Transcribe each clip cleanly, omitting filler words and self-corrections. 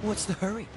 What's the hurry?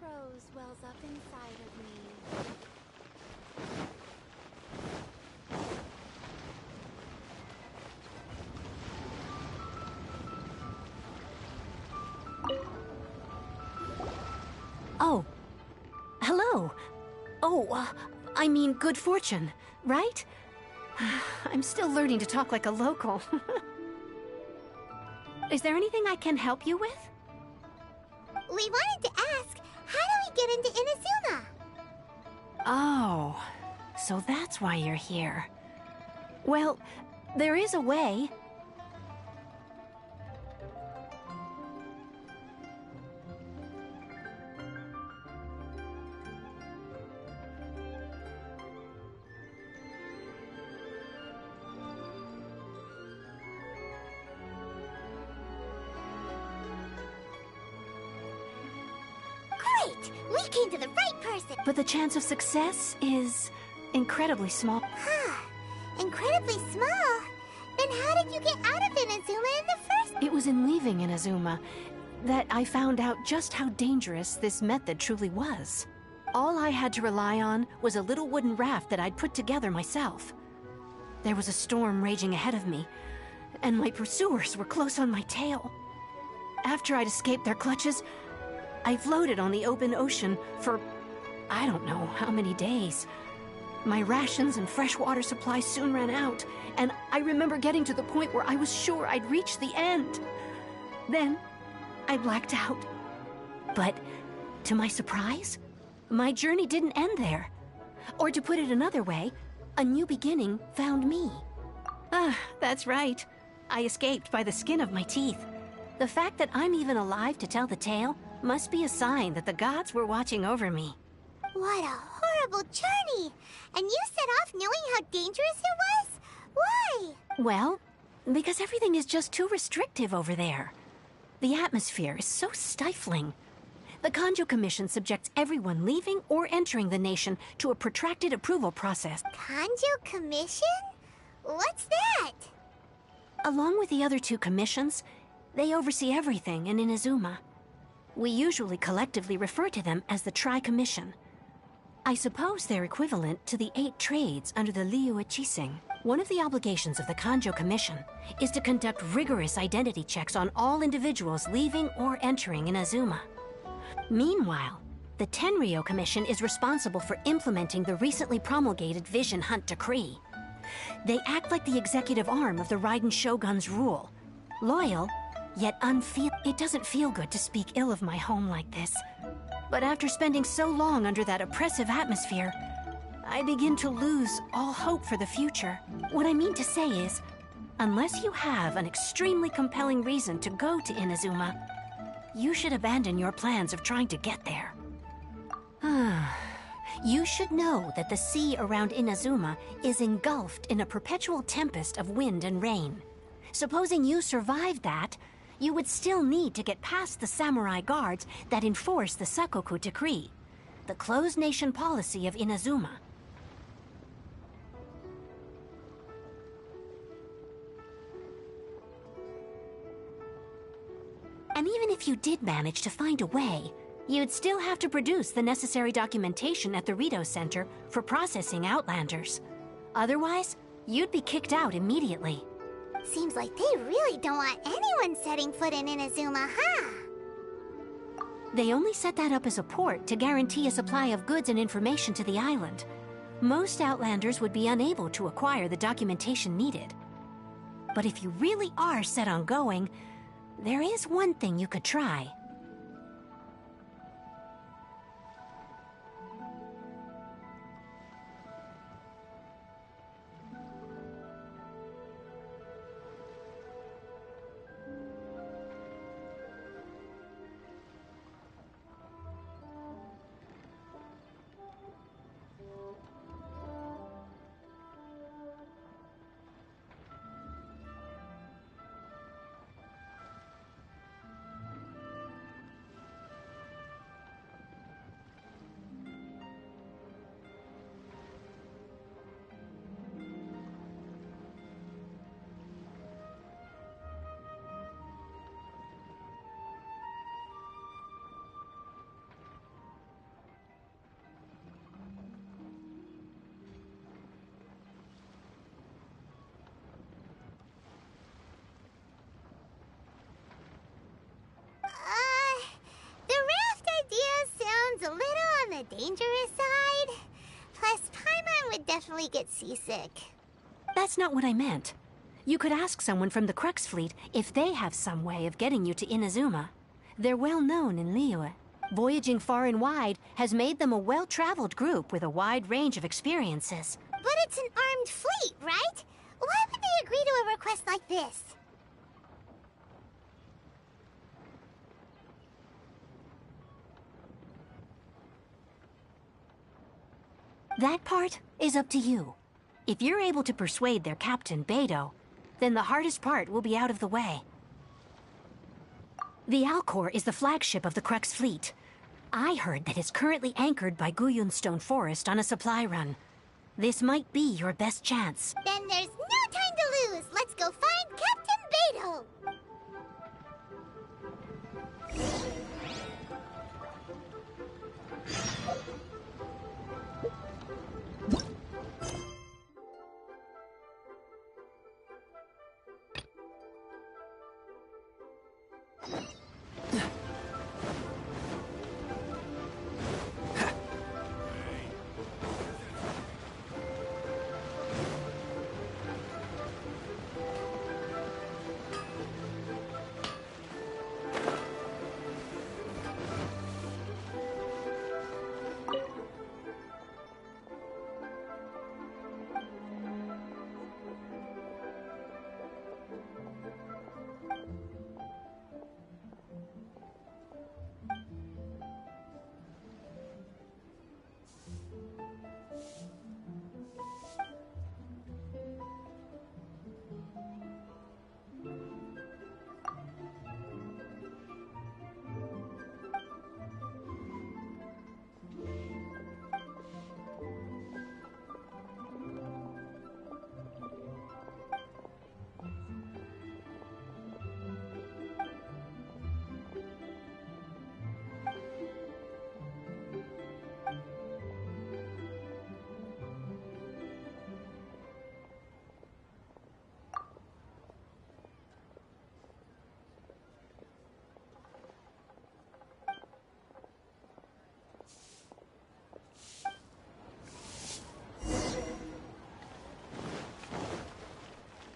Prose wells up inside of me. Oh. Hello. Oh, I mean good fortune, right? I'm still learning to talk like a local. Is there anything I can help you with? We wanted to ask, how do we get into Inazuma? Oh, so that's why you're here. Well, there is a way. Great! We came to the right person! But the chance of success is incredibly small. Huh. Incredibly small? Then how did you get out of Inazuma in the first... It was in leaving Inazuma that I found out just how dangerous this method truly was. All I had to rely on was a little wooden raft that I'd put together myself. There was a storm raging ahead of me, and my pursuers were close on my tail. After I'd escaped their clutches, I floated on the open ocean for I don't know how many days. My rations and freshwater supplies soon ran out, and I remember getting to the point where I was sure I'd reached the end. Then, I blacked out. But, to my surprise, my journey didn't end there. Or to put it another way, a new beginning found me. Ah, that's right. I escaped by the skin of my teeth. The fact that I'm even alive to tell the tale must be a sign that the gods were watching over me. What a horrible journey! And you set off knowing how dangerous it was? Why? Well, because everything is just too restrictive over there. The atmosphere is so stifling. The Kanjo Commission subjects everyone leaving or entering the nation to a protracted approval process. Kanjo Commission? What's that? Along with the other two commissions, they oversee everything in Inazuma. We usually collectively refer to them as the Tri-Commission. I suppose they're equivalent to the 8 trades under the Liu Chising. One of the obligations of the Kanjo Commission is to conduct rigorous identity checks on all individuals leaving or entering Inazuma. Meanwhile, the Tenryo Commission is responsible for implementing the recently promulgated Vision Hunt Decree. They act like the executive arm of the Raiden Shogun's rule. Loyal, yet It doesn't feel good to speak ill of my home like this. But after spending so long under that oppressive atmosphere, I begin to lose all hope for the future. What I mean to say is, unless you have an extremely compelling reason to go to Inazuma, you should abandon your plans of trying to get there. You should know that the sea around Inazuma is engulfed in a perpetual tempest of wind and rain. Supposing you survived that, you would still need to get past the samurai guards that enforce the Sakoku Decree, the closed nation policy of Inazuma. And even if you did manage to find a way, you'd still have to produce the necessary documentation at the Rito Center for processing Outlanders. Otherwise, you'd be kicked out immediately. Seems like they really don't want anyone setting foot in Inazuma, huh? They only set that up as a port to guarantee a supply of goods and information to the island. Most Outlanders would be unable to acquire the documentation needed. But if you really are set on going, there is one thing you could try. dangerous side. Plus, Paimon would definitely get seasick. That's not what I meant. You could ask someone from the Crux fleet if they have some way of getting you to Inazuma. They're well known in Liyue. Voyaging far and wide has made them a well-traveled group with a wide range of experiences. But it's an armed fleet, right? Why would they agree to a request like this? That part is up to you. If you're able to persuade their captain, Beidou, then the hardest part will be out of the way. The Alcor is the flagship of the Crux fleet. I heard that it's currently anchored by Guyunstone Forest on a supply run. This might be your best chance. Then there's no time to lose. Let's go find Captain Beidou.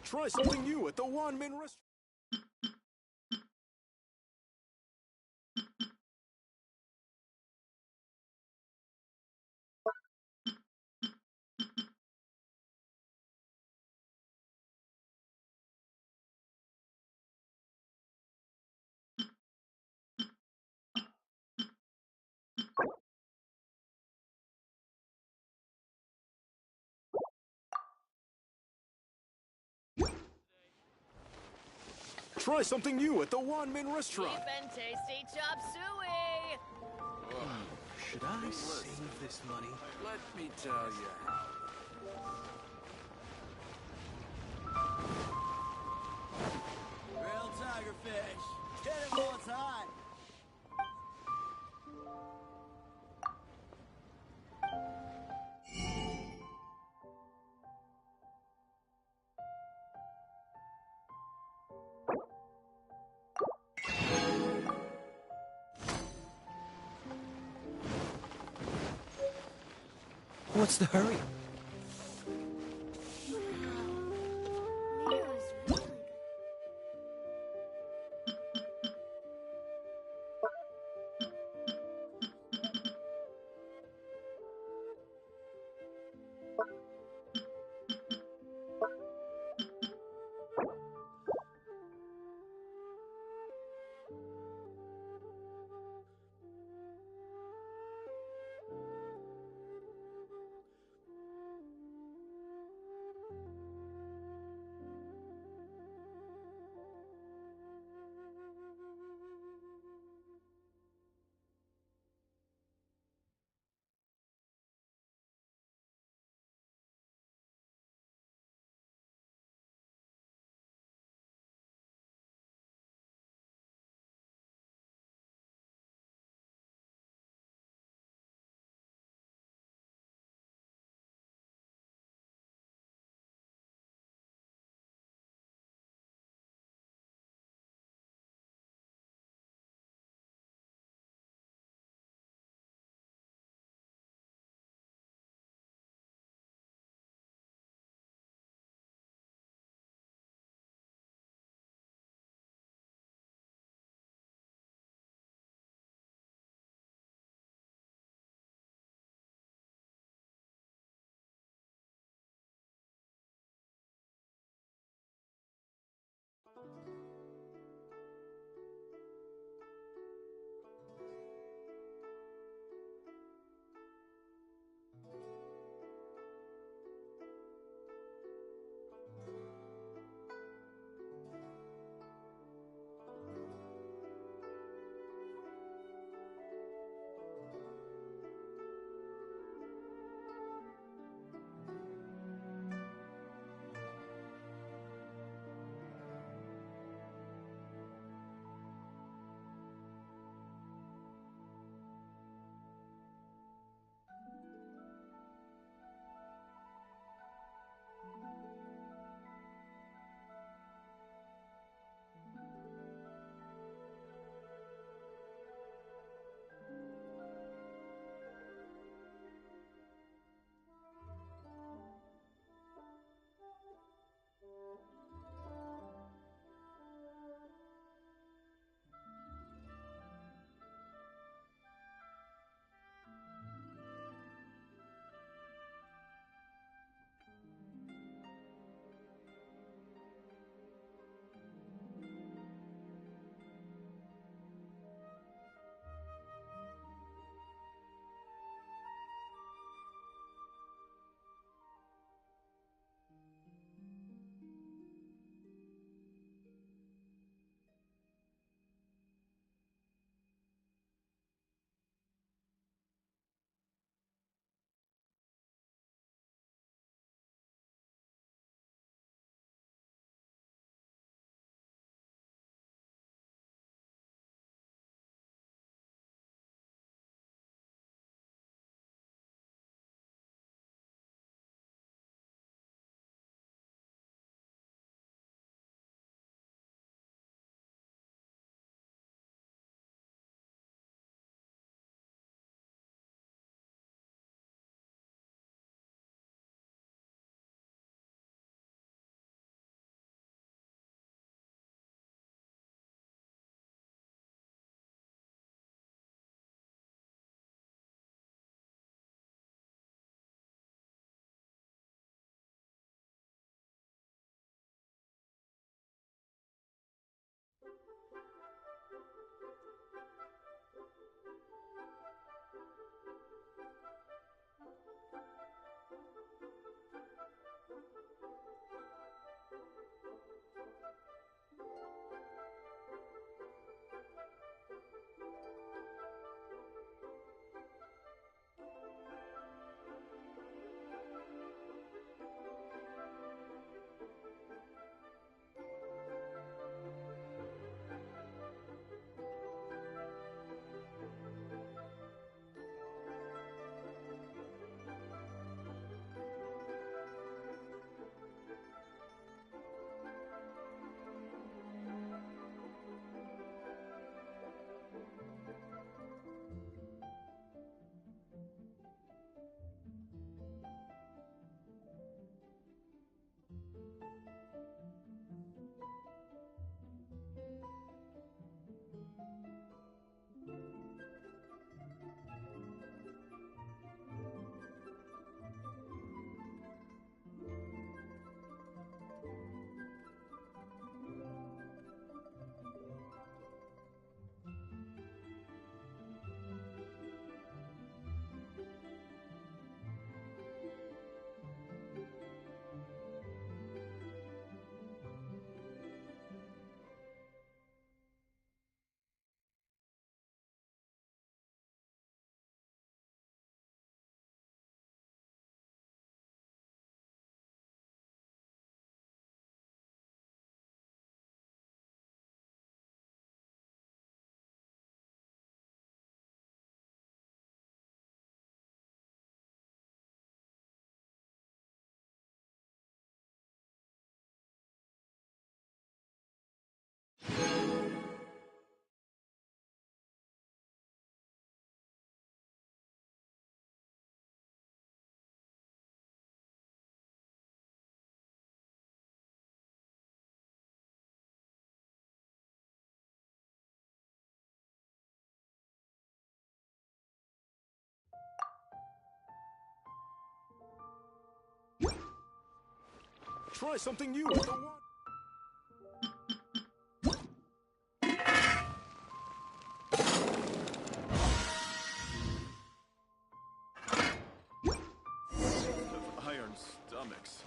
Try something new at the Wanmin restaurant. Try something new at the Wanmin restaurant. Cheap and tasty chop suey. Should I save this money? Let me tell you how. Grilled tigerfish. Get it while it's hot. What's the hurry? try something new with the one. Of iron stomachs.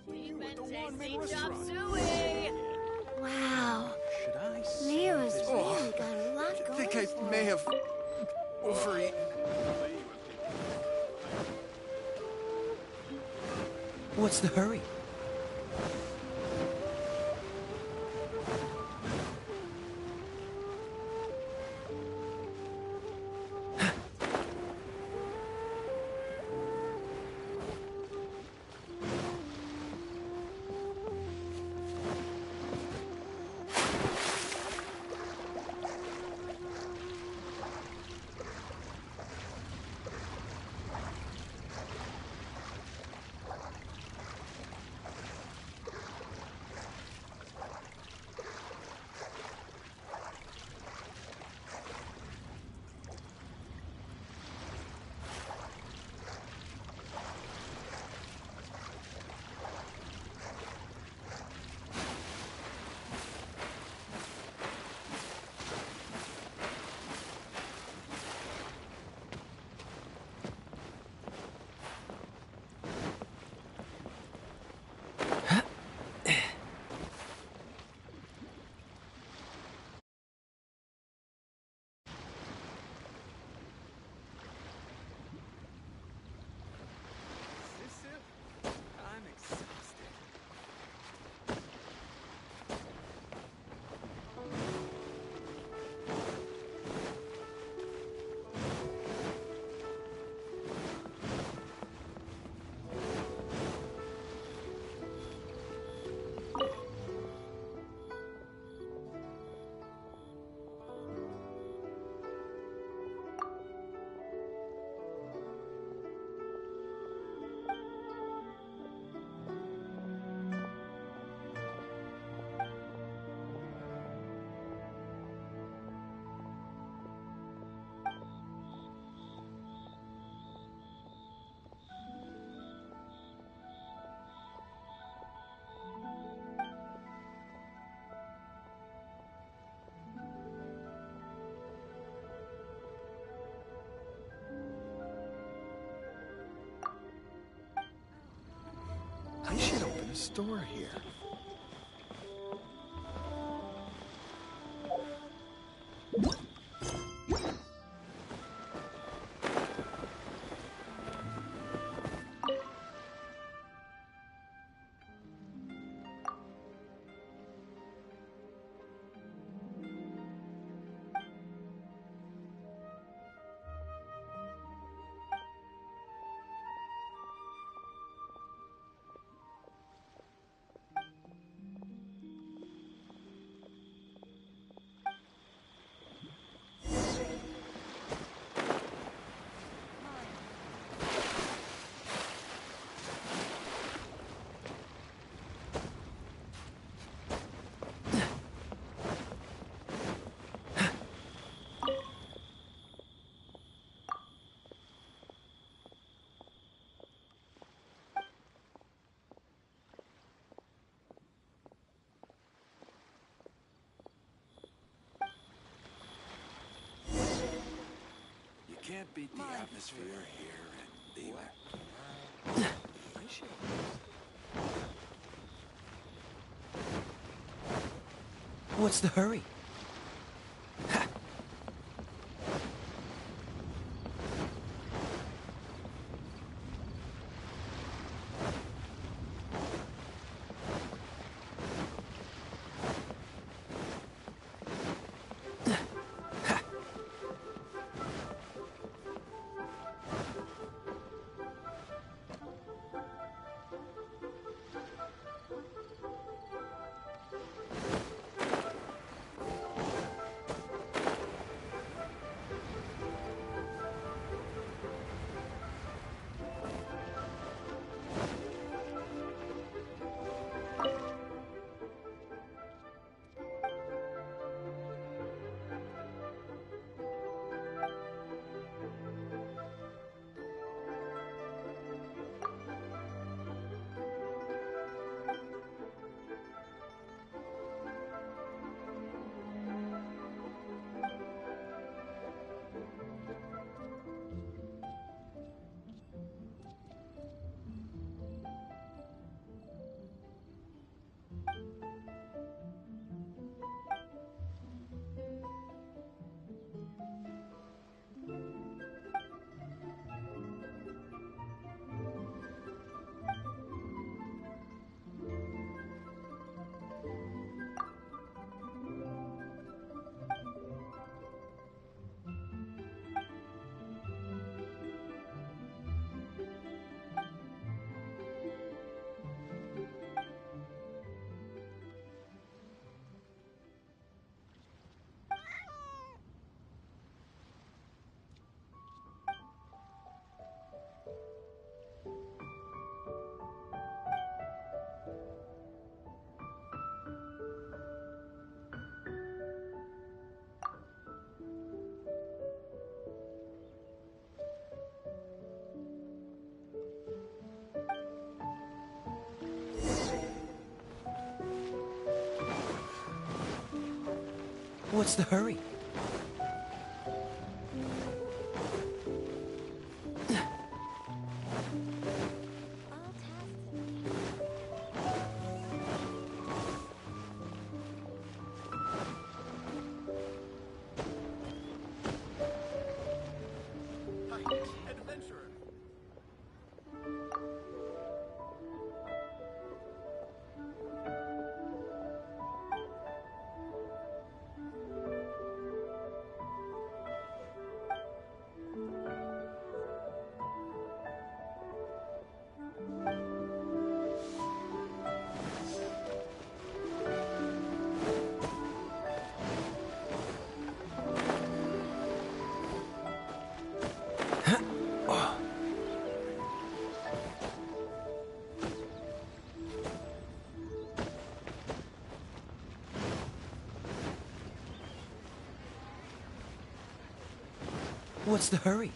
We've been the one-man tasting chop restaurant. suey. Wow. Should I save Nero's this really got a lot I going think I for may him. have overeaten. What's the hurry? I'm exhausted. I should open a store here. You can't beat the atmosphere here and the... I should... What's the hurry? What's the hurry? Adventurer. What's the hurry?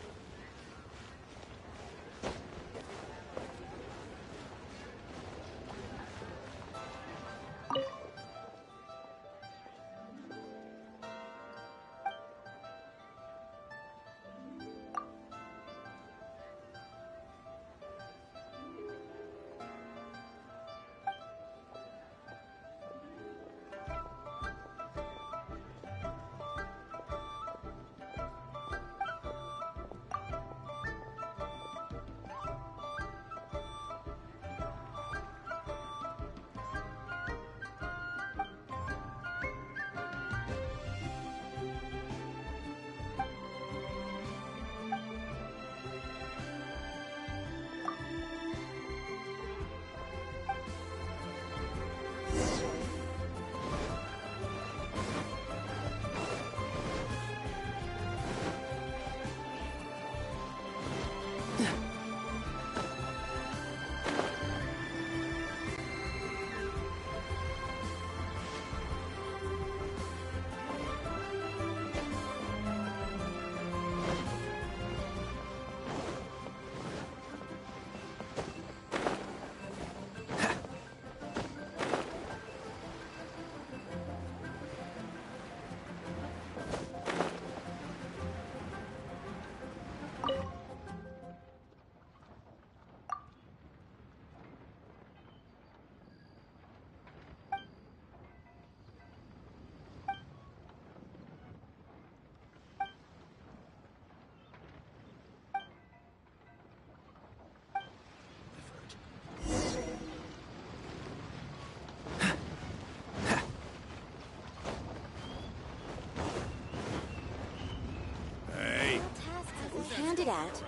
Hand it out.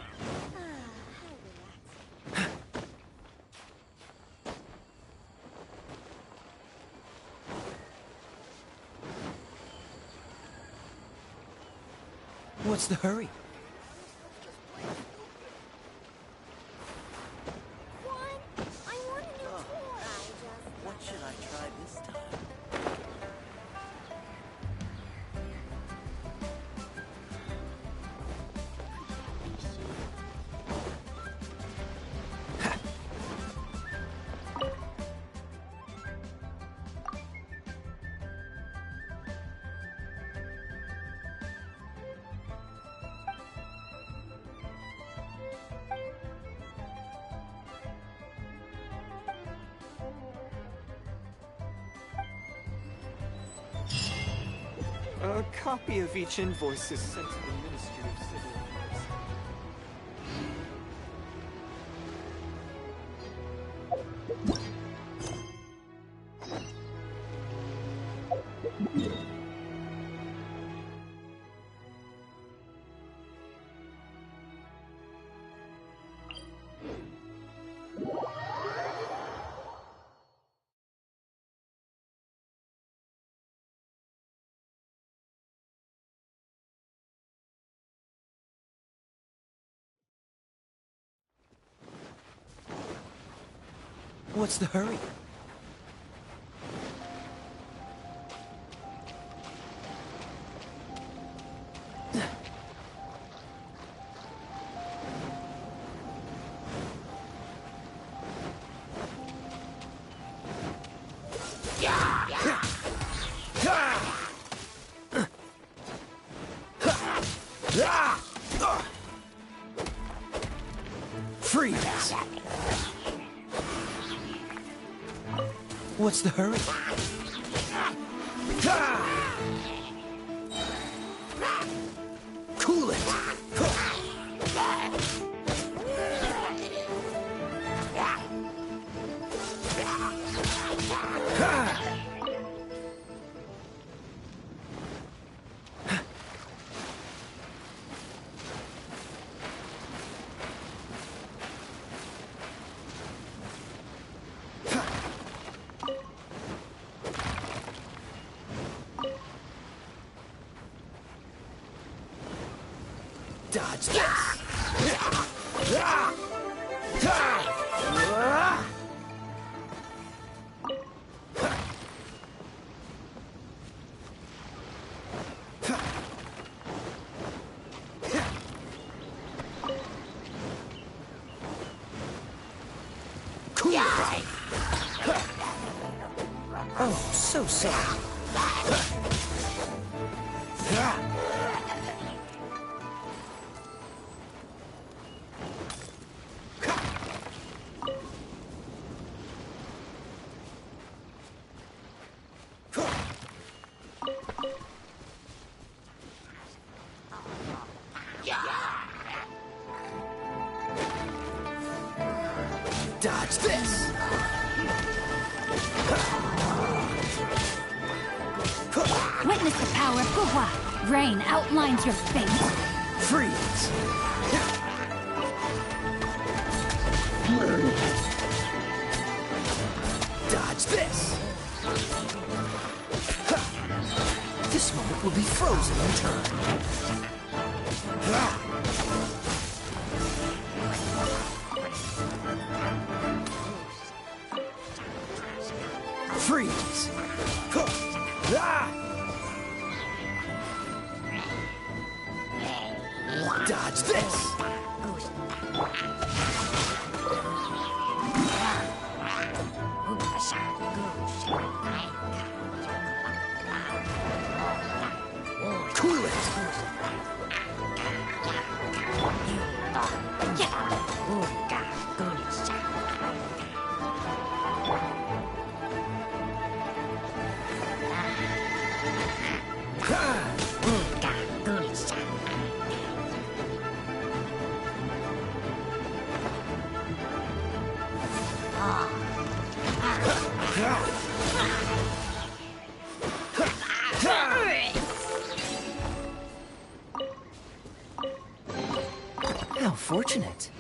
What's the hurry? I want a new toy. What should I try this time? A copy of each invoice is sent to the Ministry of Civil Affairs. What's the hurry? Freeze! What's the hurry? Cool it! Dodge this! Cool it! Oh, so sorry. Dodge this! Witness the power of Guhua. Rain outlines your fate. Freeze! Dodge this! This moment will be frozen in time. Freeze! Dodge this! Cool it! How fortunate.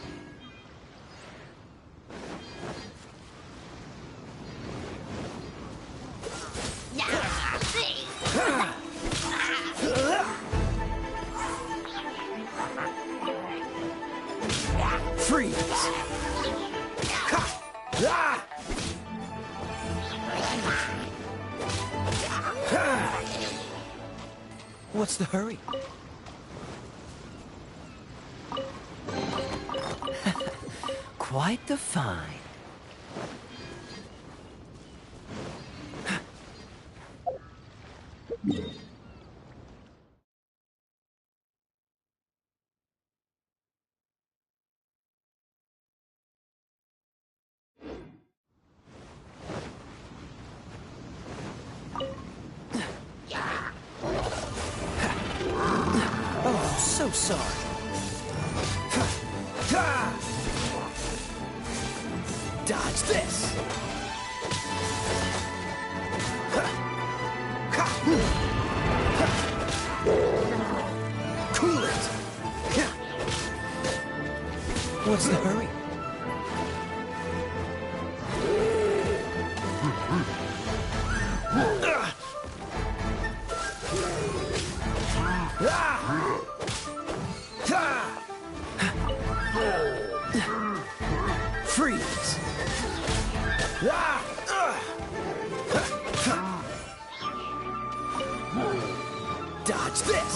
Freeze! What's the hurry? Quite the find. Oh, so sorry. Dodge this! Cool it! What's the hurry? Freeze! Dodge this!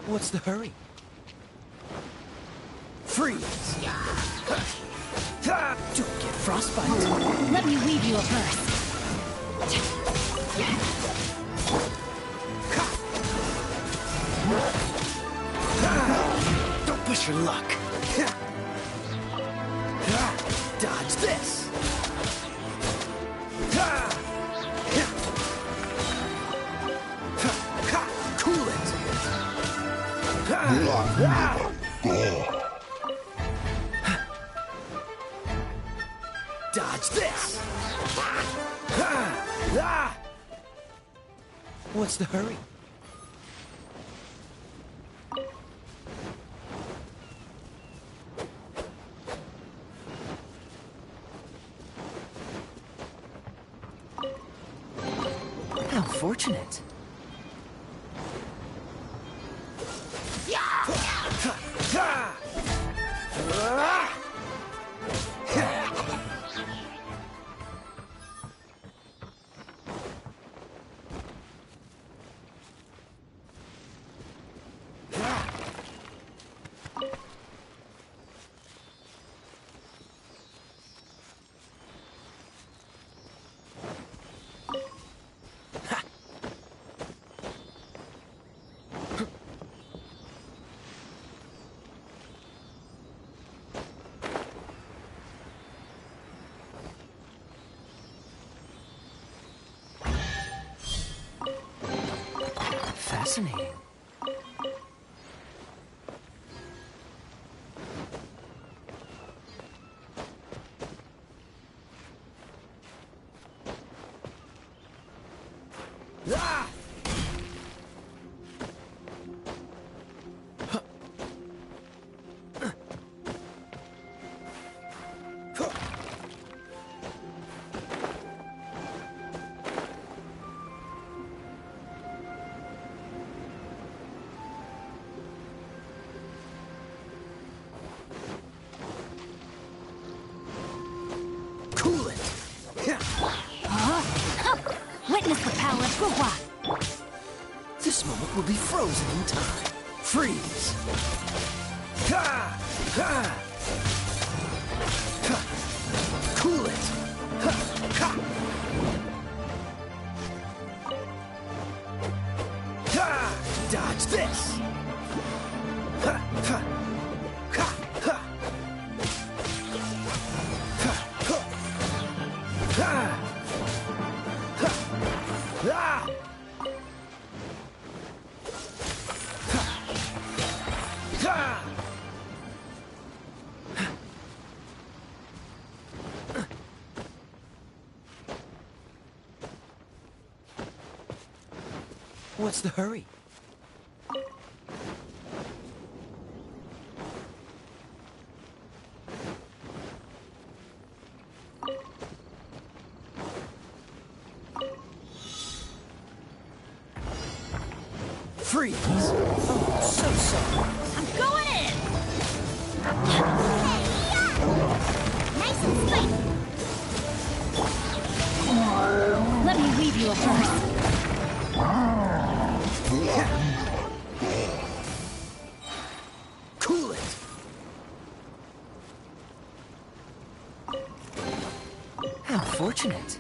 What's the hurry? Freeze! Don't get frostbite. Let me weave you a verse. Wish her luck. Dodge this. Cool it. Dodge this. What's the hurry? How fortunate. Fascinating. Witness the power of Gugwa! This moment will be frozen in time. Freeze! Cool it! Dodge this! What's the hurry? Freeze! Oh, so sorry. I'm going in! Nice and sweet. Let me leave you a verse. Cool it! How fortunate.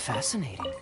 Fascinating.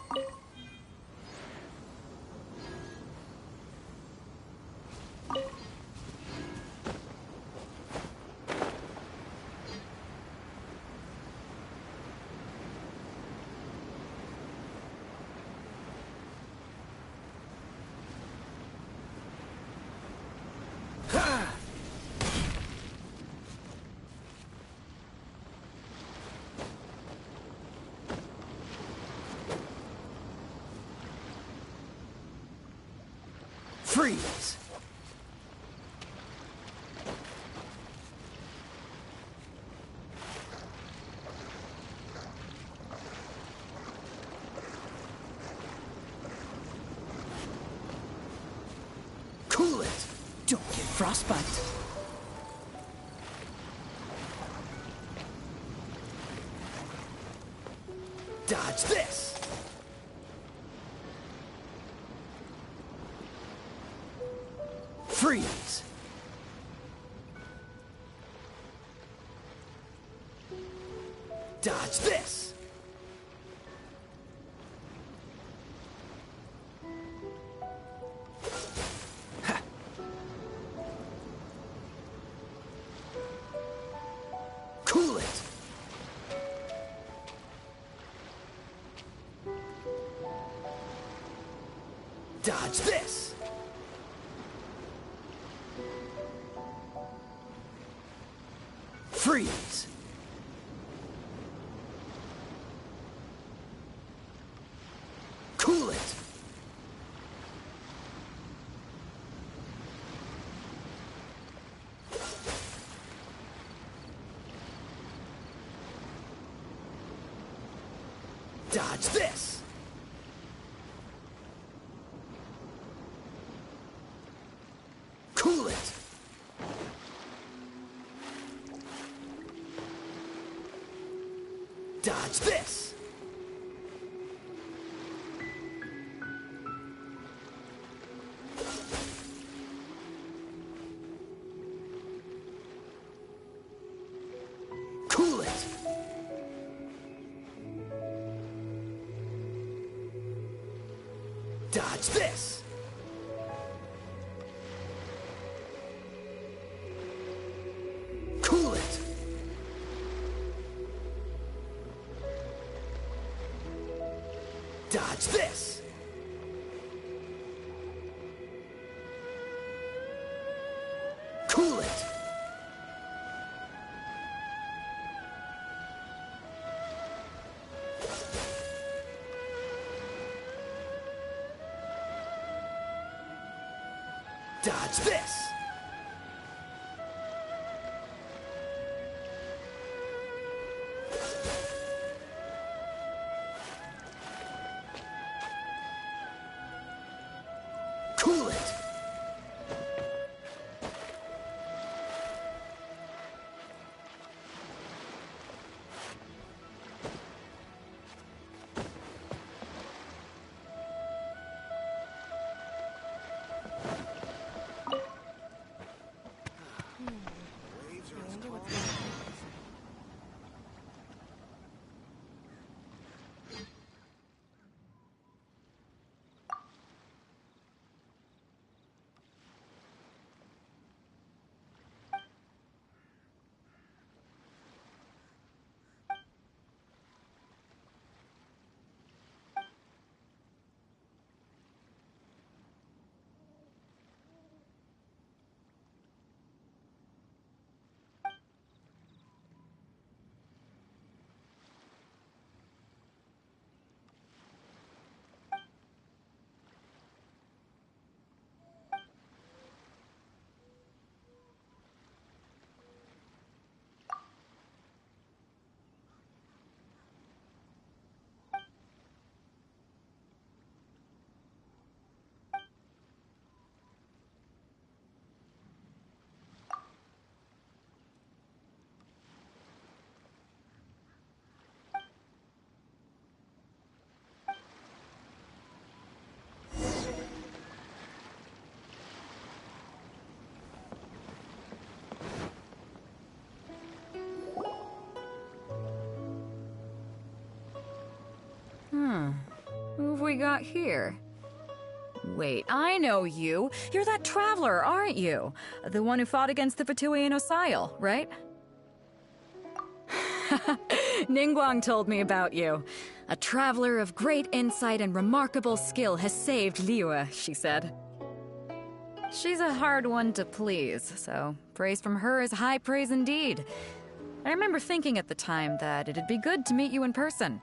Freeze! Cool it! Don't get frostbite. Dodge this! Freeze! Dodge this! Ha. Cool it! Dodge this! Freeze! Cool it! Dodge this! Cool it! Dodge this! Cool it! Dodge this! Cool it! Dodge this! Cool it! Dodge this! Cool it! we got here? Wait, I know you. You're that traveler, aren't you? The one who fought against the Fatuian Osile, right? Ningguang told me about you. A traveler of great insight and remarkable skill has saved Liyue, she said. She's a hard one to please, so praise from her is high praise indeed. I remember thinking at the time that it'd be good to meet you in person.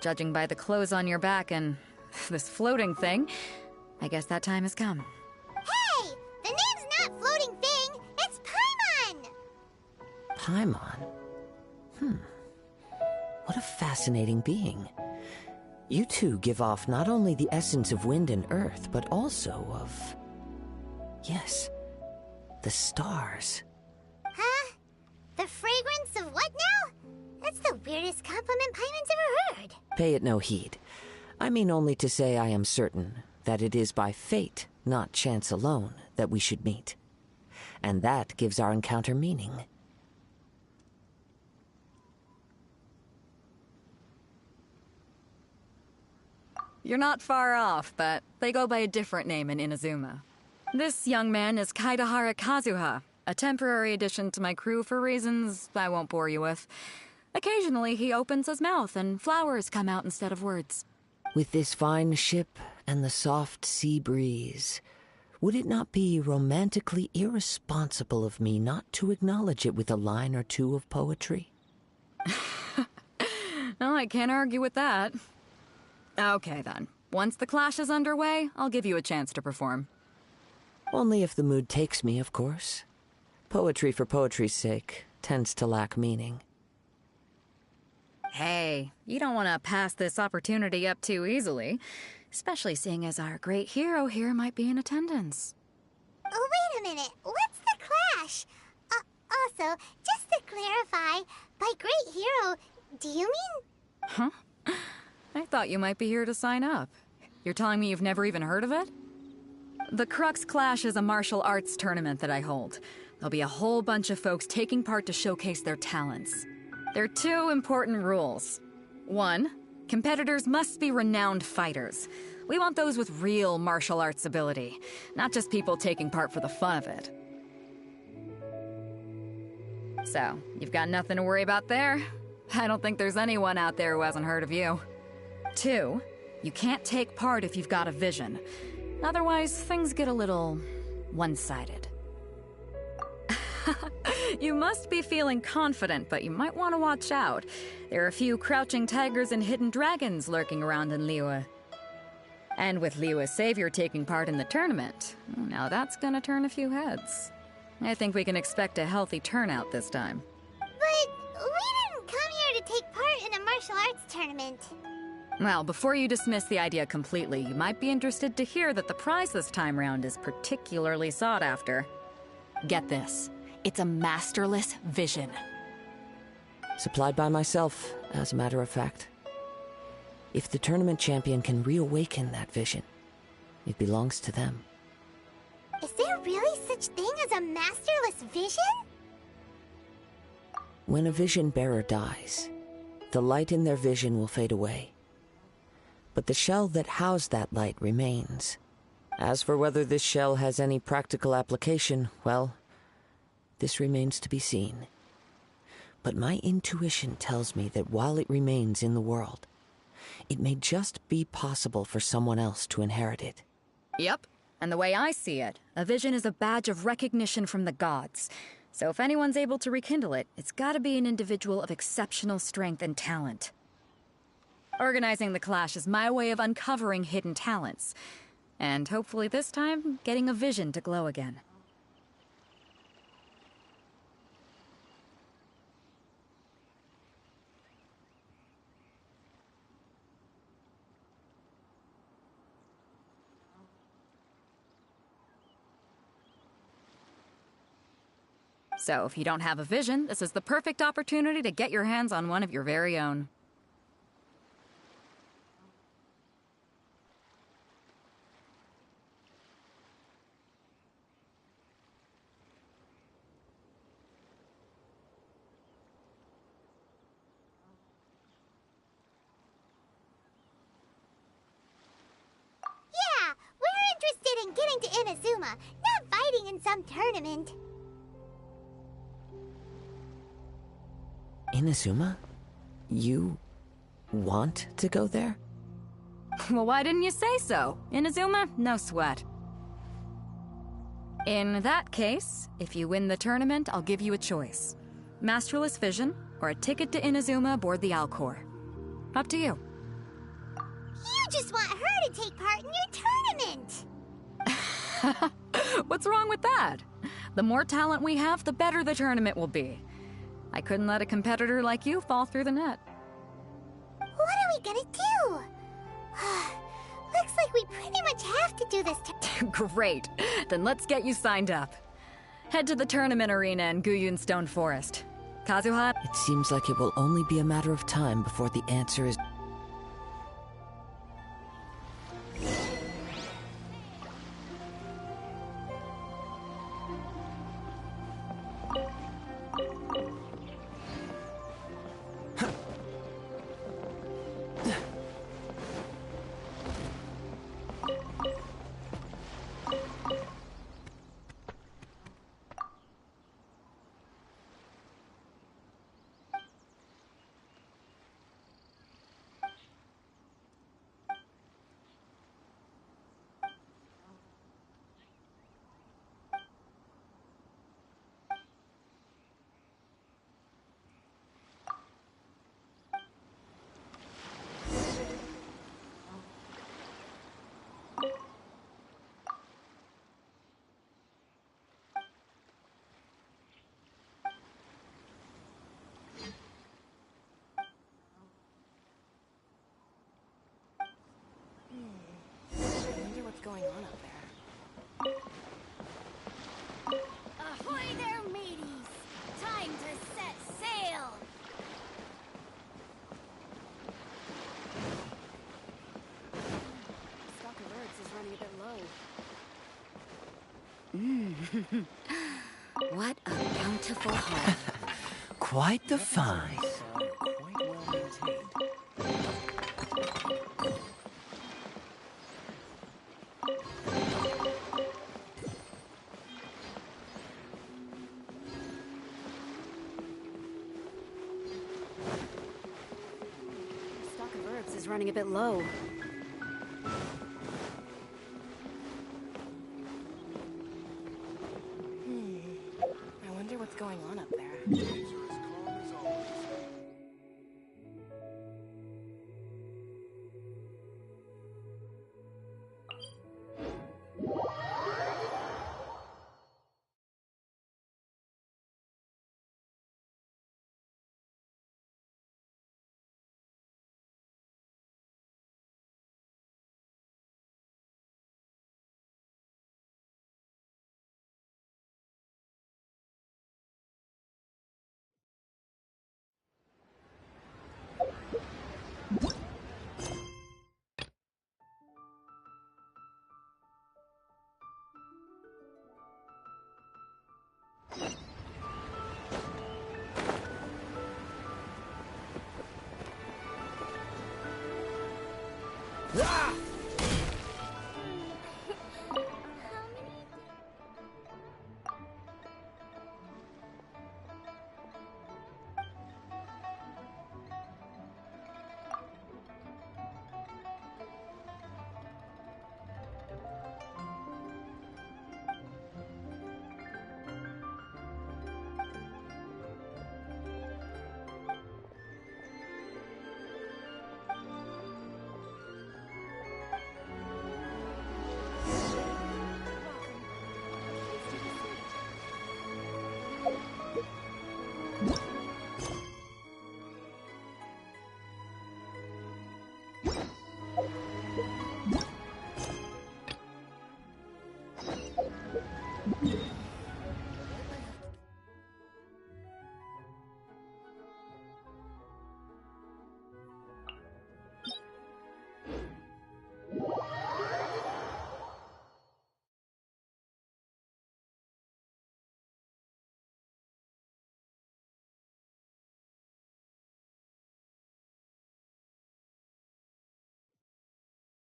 Judging by the clothes on your back and this floating thing, I guess that time has come. Hey! The name's not Floating Thing, it's Paimon! Paimon? What a fascinating being. You two give off not only the essence of wind and earth, but also of... yes, the stars. Huh? The fragrance of what now? That's the weirdest compliment Paimon's ever heard. Pay it no heed. I mean only to say I am certain that it is by fate, not chance alone, that we should meet. And that gives our encounter meaning. You're not far off, but they go by a different name in Inazuma. This young man is Kaidahara Kazuha, a temporary addition to my crew for reasons I won't bore you with. Occasionally, he opens his mouth and flowers come out instead of words. With this fine ship and the soft sea breeze, would it not be romantically irresponsible of me not to acknowledge it with a line or two of poetry? No, I can't argue with that. Okay, then. Once the clash is underway, I'll give you a chance to perform. Only if the mood takes me, of course. Poetry for poetry's sake tends to lack meaning. Hey, you don't want to pass this opportunity up too easily, especially seeing as our great hero here might be in attendance. Oh, wait a minute. What's the clash? Also, just to clarify, by great hero, do you mean... Huh? I thought you might be here to sign up. You're telling me you've never even heard of it? The Crux Clash is a martial arts tournament that I hold. There'll be a whole bunch of folks taking part to showcase their talents. There are two important rules. One, competitors must be renowned fighters. We want those with real martial arts ability, not just people taking part for the fun of it. So, you've got nothing to worry about there. I don't think there's anyone out there who hasn't heard of you. Two, you can't take part if you've got a vision. Otherwise, things get a little one-sided. You must be feeling confident, but you might want to watch out. There are a few crouching tigers and hidden dragons lurking around in Liyue. And with Liyue's savior taking part in the tournament, now that's gonna turn a few heads. I think we can expect a healthy turnout this time. But we didn't come here to take part in a martial arts tournament. Well, before you dismiss the idea completely, you might be interested to hear that the prize this time round is particularly sought after. Get this. It's a masterless vision. Supplied by myself, as a matter of fact. If the tournament champion can reawaken that vision, it belongs to them. Is there really such thing as a masterless vision? When a vision bearer dies, the light in their vision will fade away. But the shell that housed that light remains. As for whether this shell has any practical application, well, this remains to be seen. But my intuition tells me that while it remains in the world, it may just be possible for someone else to inherit it. Yep. And the way I see it, a vision is a badge of recognition from the gods. So if anyone's able to rekindle it, it's gotta be an individual of exceptional strength and talent. Organizing the clash is my way of uncovering hidden talents. And hopefully this time, getting a vision to glow again. So, if you don't have a vision, this is the perfect opportunity to get your hands on one of your very own. Inazuma, not fighting in some tournament. Inazuma? You want to go there? Well, why didn't you say so? Inazuma, no sweat. In that case, if you win the tournament, I'll give you a choice. Masterless Vision, or a ticket to Inazuma aboard the Alcor. Up to you. You just want her to take part in your tournament! What's wrong with that? The more talent we have, the better the tournament will be. I couldn't let a competitor like you fall through the net. What are we gonna do? Looks like we pretty much have to do this. Great. Then let's get you signed up. Head to the tournament arena in Guyun Stone Forest. Kazuha? It seems like it will only be a matter of time before the answer is... Going on up there? Ahoy there, mateys! Time to set sail! Stock of herbs is running a bit low. What a bountiful harvest. Quite the find. Quite well maintained. Stock of herbs is running a bit low. I wonder what's going on up there. Things are as calm as always.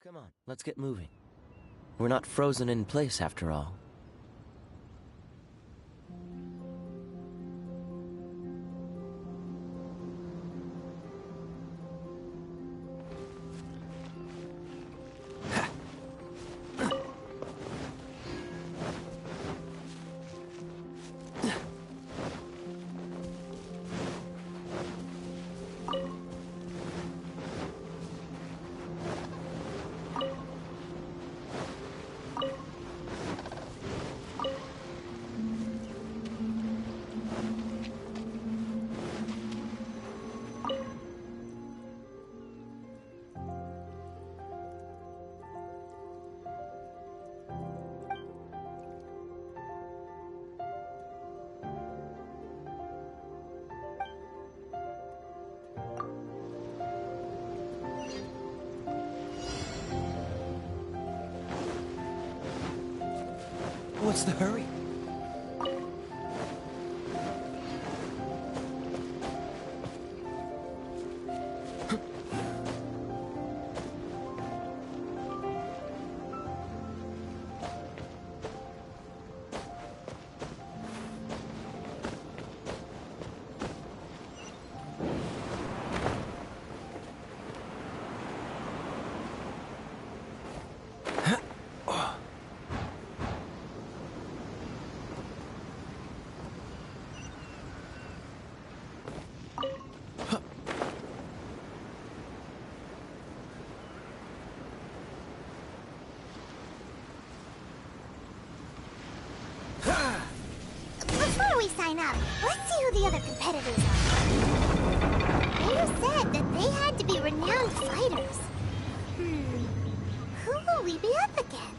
Come on, let's get moving. We're not frozen in place after all. What's the hurry? Before we sign up, let's see who the other competitors are. Ryu said that they had to be renowned fighters. Who will we be up against?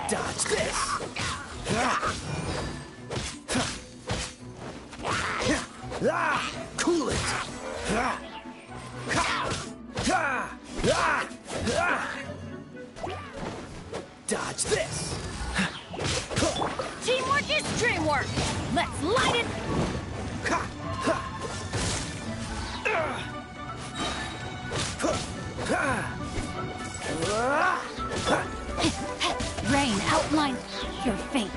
Dodge this! Cool it! Dodge this! Teamwork is dreamwork! Let's light it! Rain outline your fate.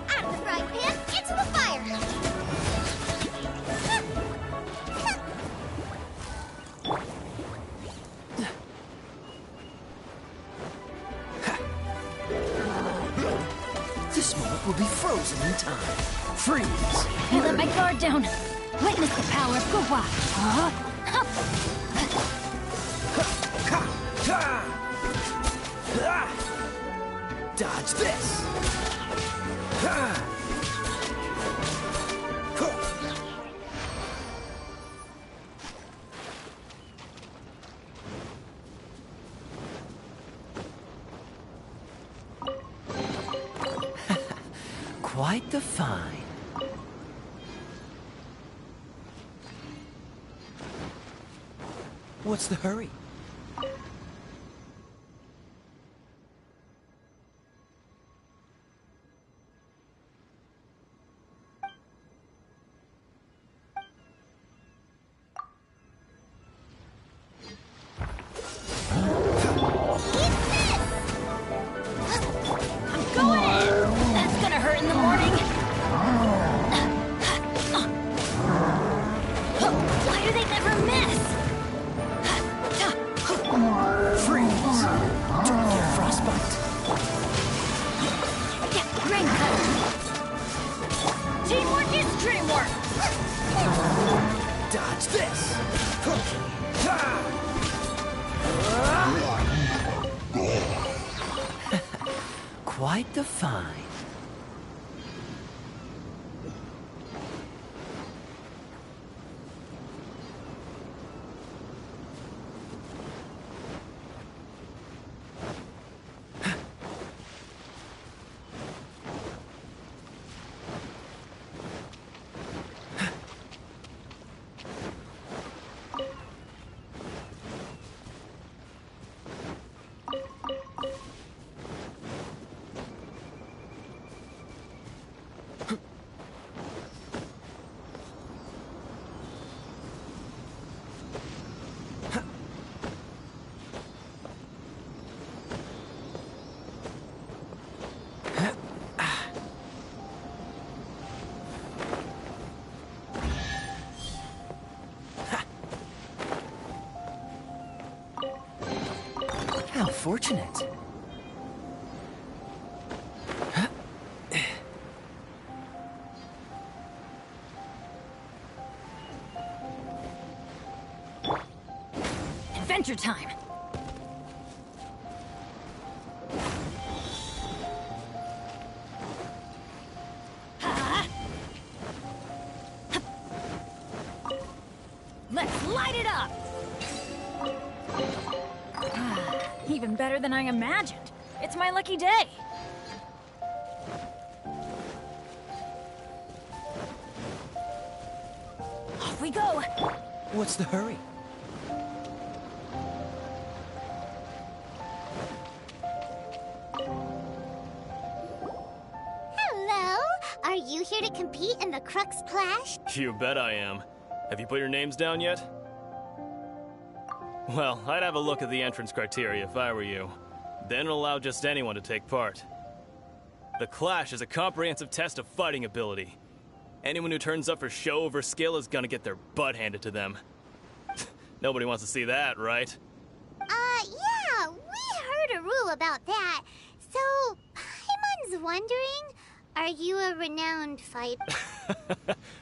Out of the frying pan, into the fire! This moment will be frozen in time. Freeze! I let my guard down. Witness the power of Guhua. Dodge this! Quite the find. What's the hurry? That's gonna hurt in the morning. Why do they never miss? Freeze! Don't get frostbite. Rain cutter. Teamwork is dreamwork. Dodge this! Quite the find. How fortunate. Adventure time! Let's light it up! Even better than I imagined. It's my lucky day. Off we go. What's the hurry? Hello? Are you here to compete in the Crux Clash? You bet I am. Have you put your names down yet? Well, I'd have a look at the entrance criteria if I were you. Then allow just anyone to take part. The Clash is a comprehensive test of fighting ability. Anyone who turns up for show over skill is gonna get their butt handed to them. Nobody wants to see that, right? Yeah, we heard a rule about that. So, Paimon's wondering, are you a renowned fighter?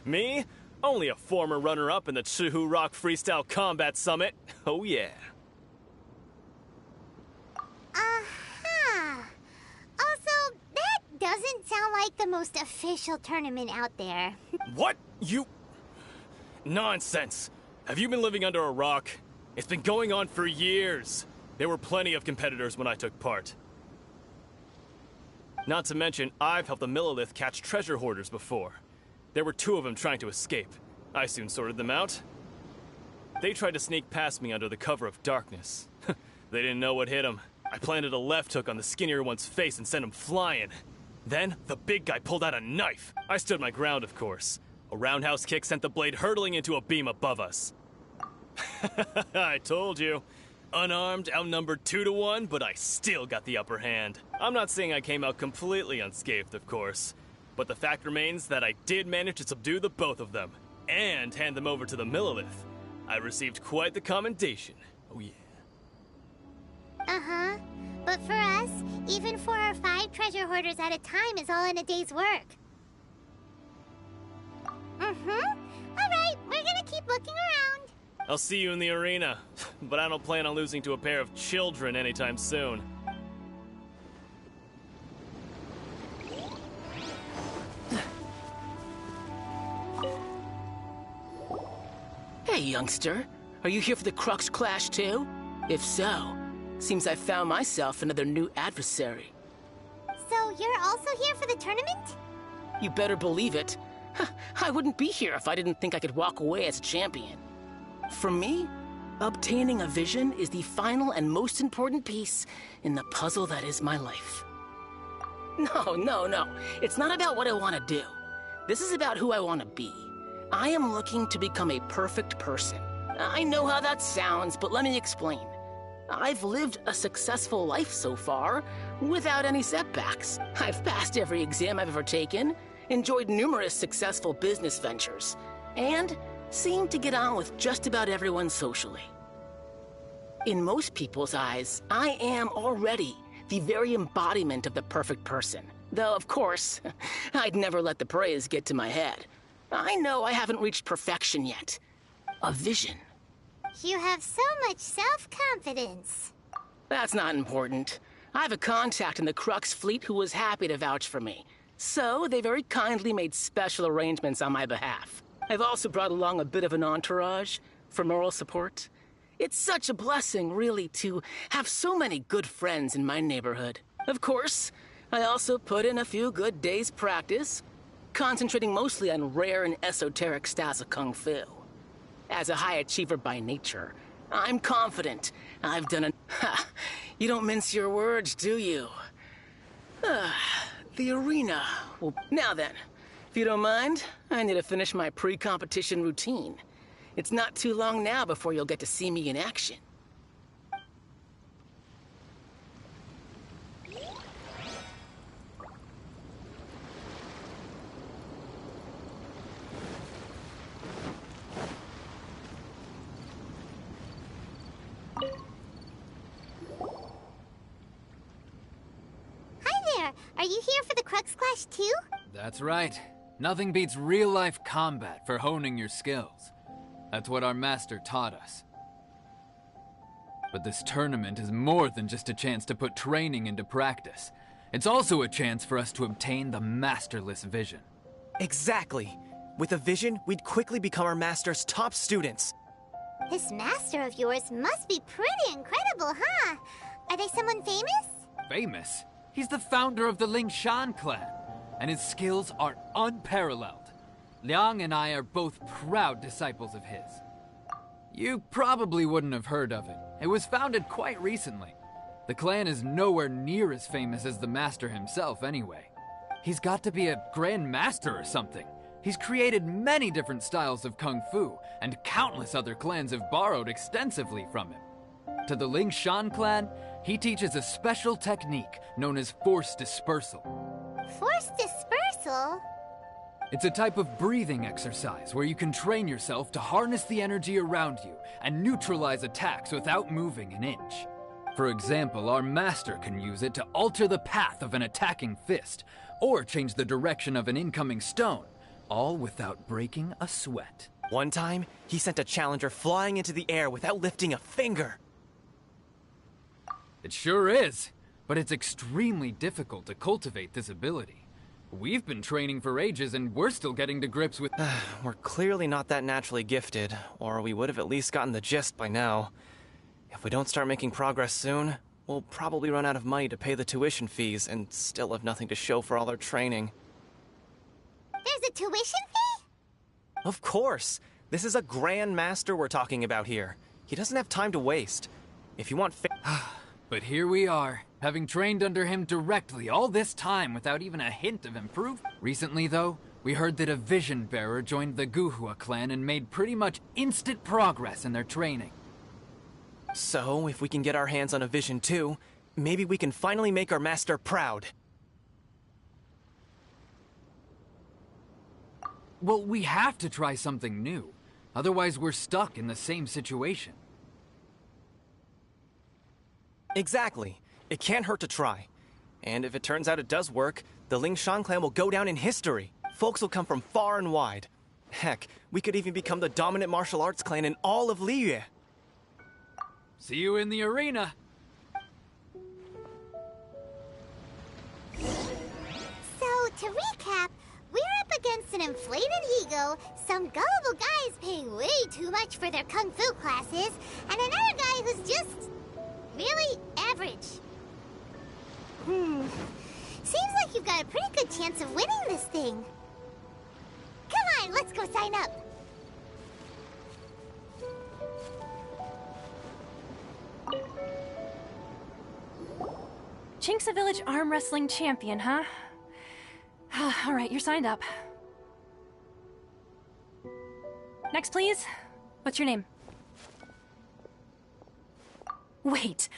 Me? Only a former runner-up in the Chihu Rock Freestyle Combat Summit. Oh yeah. Uh-huh. Also, that doesn't sound like the most official tournament out there. What? You... Nonsense. Have you been living under a rock? It's been going on for years. There were plenty of competitors when I took part. Not to mention, I've helped the Millilith catch treasure hoarders before. There were 2 of them trying to escape. I soon sorted them out. They tried to sneak past me under the cover of darkness. They didn't know what hit them. I planted a left hook on the skinnier one's face and sent him flying. Then, the big guy pulled out a knife. I stood my ground, of course. A roundhouse kick sent the blade hurtling into a beam above us. I told you. Unarmed, outnumbered 2 to 1, but I still got the upper hand. I'm not saying I came out completely unscathed, of course. But the fact remains that I did manage to subdue the both of them, and hand them over to the Millilith. I received quite the commendation. Oh yeah. Uh-huh. But for us, even 4 or 5 treasure hoarders at a time is all in a day's work. Mm-hmm. Alright, we're gonna keep looking around. I'll see you in the arena, but I don't plan on losing to a pair of children anytime soon. Hey, youngster. Are you here for the Crux Clash too? If so, seems I found myself another new adversary. So you're also here for the tournament? You better believe it. I wouldn't be here if I didn't think I could walk away as a champion. For me, obtaining a vision is the final and most important piece in the puzzle that is my life. No. It's not about what I want to do. This is about who I want to be. I am looking to become a perfect person. I know how that sounds, but let me explain. I've lived a successful life so far, without any setbacks. I've passed every exam I've ever taken, enjoyed numerous successful business ventures, and seem to get on with just about everyone socially. In most people's eyes, I am already the very embodiment of the perfect person. Though, of course, I'd never let the praise get to my head. I know I haven't reached perfection yet. A vision. You have so much self-confidence. That's not important. I have a contact in the Crux fleet who was happy to vouch for me. So they very kindly made special arrangements on my behalf. I've also brought along a bit of an entourage for moral support. It's such a blessing, really, to have so many good friends in my neighborhood. Of course, I also put in a few good days' practice, concentrating mostly on rare and esoteric styles of Kung Fu. As a high achiever by nature, I'm confident I've done you don't mince your words, do you? The arena. Well, now then, if you don't mind, I need to finish my pre-competition routine. It's not too long now before you'll get to see me in action. you here for the Crux Clash too? That's right. Nothing beats real-life combat for honing your skills. That's what our master taught us. But this tournament is more than just a chance to put training into practice. It's also a chance for us to obtain the masterless vision. Exactly. With a vision, we'd quickly become our master's top students. This master of yours must be pretty incredible, huh? Are they someone famous? Famous? He's the founder of the Lingshan clan, and his skills are unparalleled. Liang and I are both proud disciples of his. You probably wouldn't have heard of it. It was founded quite recently. The clan is nowhere near as famous as the master himself anyway. He's got to be a grand master or something. He's created many different styles of kung fu, and countless other clans have borrowed extensively from him. To the Lingshan clan, he teaches a special technique known as force dispersal. Force dispersal? It's a type of breathing exercise where you can train yourself to harness the energy around you and neutralize attacks without moving an inch. For example, our master can use it to alter the path of an attacking fist, or change the direction of an incoming stone, all without breaking a sweat. One time, he sent a challenger flying into the air without lifting a finger. It sure is, but it's extremely difficult to cultivate this ability. We've been training for ages and we're still getting to grips with... We're clearly not that naturally gifted, or we would have at least gotten the gist by now. If we don't start making progress soon, we'll probably run out of money to pay the tuition fees and still have nothing to show for all our training. There's a tuition fee? Of course! This is a Grand Master we're talking about here. He doesn't have time to waste. If you want But here we are, having trained under him directly all this time without even a hint of improvement. Recently, though, we heard that a Vision Bearer joined the Guhua clan and made pretty much instant progress in their training. So, if we can get our hands on a vision too, maybe we can finally make our master proud. Well, we have to try something new. Otherwise, we're stuck in the same situation. Exactly. It can't hurt to try. And if it turns out it does work, the Lingshan clan will go down in history. Folks will come from far and wide. Heck, we could even become the dominant martial arts clan in all of Liyue. See you in the arena. So, to recap, we're up against an inflated ego, some gullible guys paying way too much for their kung fu classes, and another guy who's just really average. Seems like you've got a pretty good chance of winning this thing. Come on, let's go sign up. Chinksa Village Arm Wrestling Champion, huh? Alright, you're signed up. Next, please. What's your name? Wait,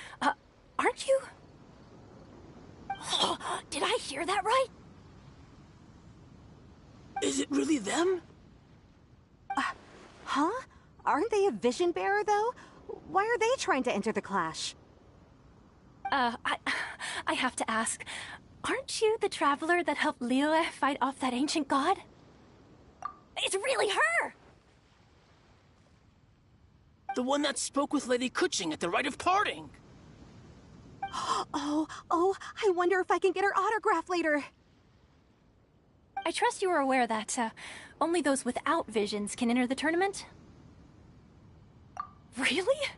aren't you? Did I hear that right? Is it really them? Huh? Aren't they a vision bearer, though? Why are they trying to enter the clash? I have to ask, aren't you the traveler that helped Liyue fight off that ancient god? It's really her! The one that spoke with Lady Kuching at the rite of parting. Oh, I wonder if I can get her autograph later. I trust you are aware that, only those without visions can enter the tournament? Really?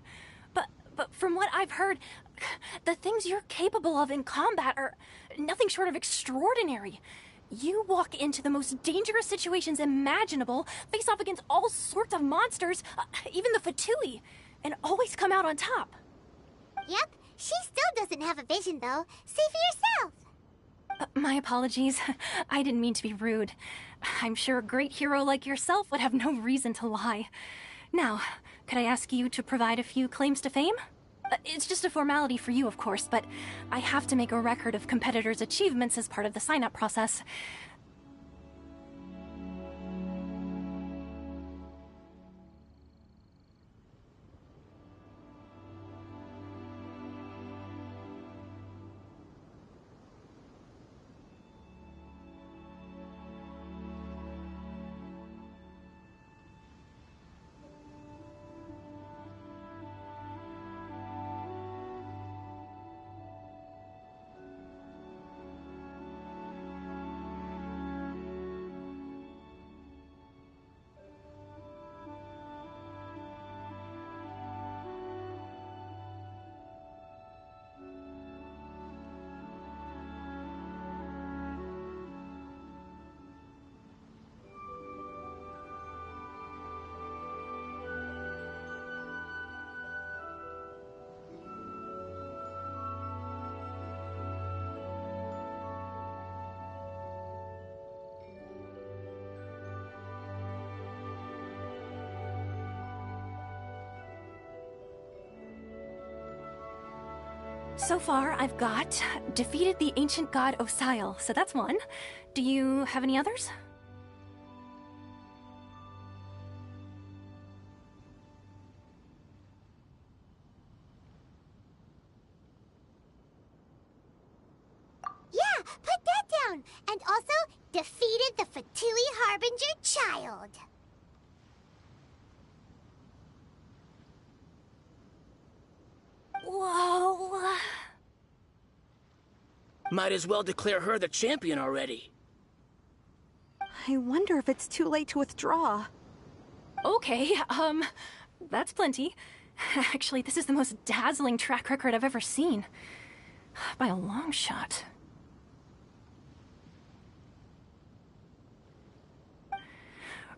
But from what I've heard, the things you're capable of in combat are nothing short of extraordinary. You walk into the most dangerous situations imaginable, face off against all sorts of monsters, even the Fatui, and always come out on top. Yep, she still doesn't have a vision, though. See for yourself. My apologies. I didn't mean to be rude. I'm sure a great hero like yourself would have no reason to lie. Now, could I ask you to provide a few claims to fame? It's just a formality for you, of course, but I have to make a record of competitors' achievements as part of the sign-up process. So far, I've got defeated the ancient god Osile, so that's one. Do you have any others? Yeah, put that down. And also, defeated the Fatui Harbinger child. Whoa. Might as well declare her the champion already. I wonder if it's too late to withdraw. Okay, that's plenty. Actually, this is the most dazzling track record I've ever seen. By a long shot.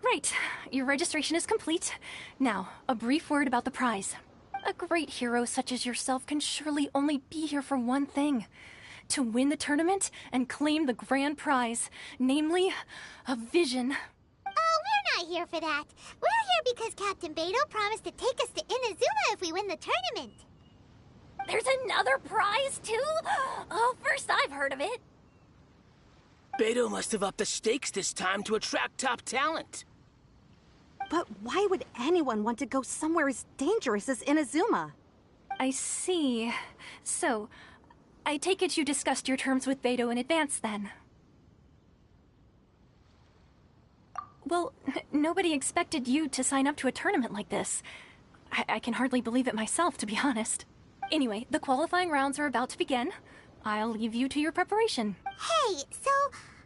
Right, your registration is complete. Now, a brief word about the prize. A great hero such as yourself can surely only be here for one thing. To win the tournament and claim the grand prize, namely, a vision. Oh, we're not here for that. We're here because Captain Beto promised to take us to Inazuma if we win the tournament. There's another prize, too? Oh, first I've heard of it. Beto must have upped the stakes this time to attract top talent. But why would anyone want to go somewhere as dangerous as Inazuma? I see. So, I take it you discussed your terms with Beto in advance, then? Well, nobody expected you to sign up to a tournament like this. I can hardly believe it myself, to be honest. Anyway, the qualifying rounds are about to begin. I'll leave you to your preparation. Hey, so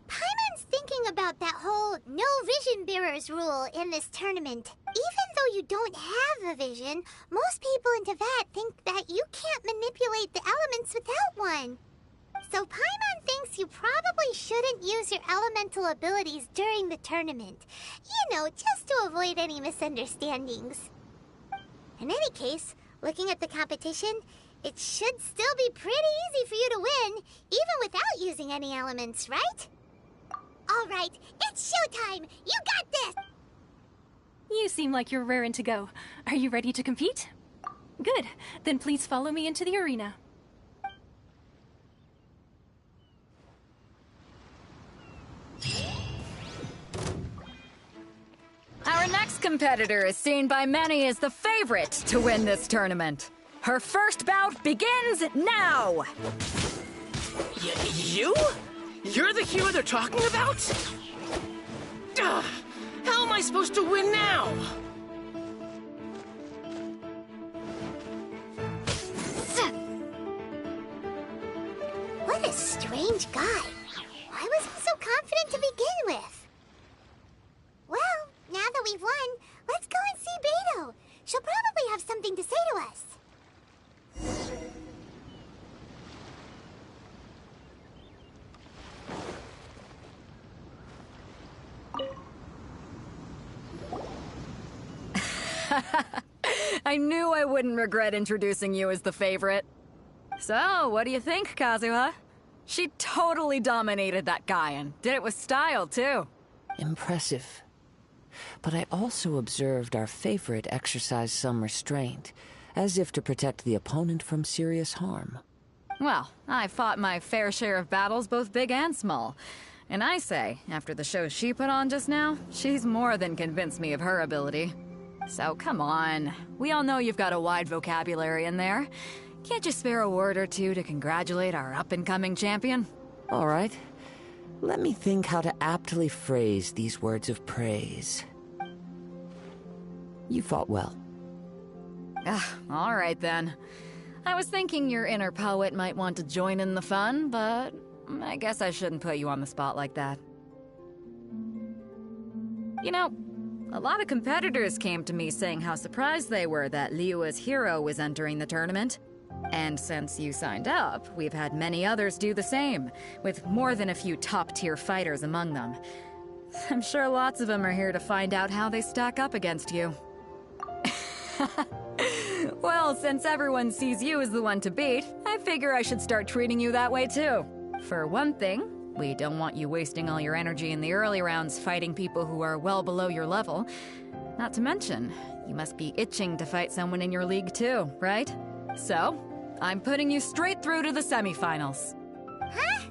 Paimon's thinking about that whole no vision bearers rule in this tournament. Even though you don't have a vision, most people in Teyvat think that you can't manipulate the elements without one. So Paimon thinks you probably shouldn't use your elemental abilities during the tournament. You know, just to avoid any misunderstandings. In any case, looking at the competition, it should still be pretty easy for you to win, even without using any elements, right? All right, it's showtime! You got this! You seem like you're raring to go. Are you ready to compete? Good. Then please follow me into the arena. Our next competitor is seen by many as the favorite to win this tournament. Her first bout begins now! You? You're the hero they're talking about? Ugh, how am I supposed to win now? What a strange guy. Why was he so confident to begin with? Well, now that we've won, let's go and see Beto. She'll probably have something to say to us. I knew I wouldn't regret introducing you as the favorite. So, what do you think, Kazuha? She totally dominated that guy and did it with style, too. Impressive. But I also observed our favorite exercise some restraint, as if to protect the opponent from serious harm. Well, I fought my fair share of battles, both big and small. And I say, after the show she put on just now, she's more than convinced me of her ability. So come on, we all know you've got a wide vocabulary in there. Can't you spare a word or two to congratulate our up-and-coming champion? All right. Let me think how to aptly phrase these words of praise. You fought well. All right then. I was thinking your inner poet might want to join in the fun, but I guess I shouldn't put you on the spot like that. You know, a lot of competitors came to me saying how surprised they were that Liyue's hero was entering the tournament. And since you signed up, we've had many others do the same, with more than a few top-tier fighters among them. I'm sure lots of them are here to find out how they stack up against you. Well, since everyone sees you as the one to beat, I figure I should start treating you that way too. For one thing, we don't want you wasting all your energy in the early rounds fighting people who are well below your level. Not to mention, you must be itching to fight someone in your league too, right? So, I'm putting you straight through to the semifinals. Huh?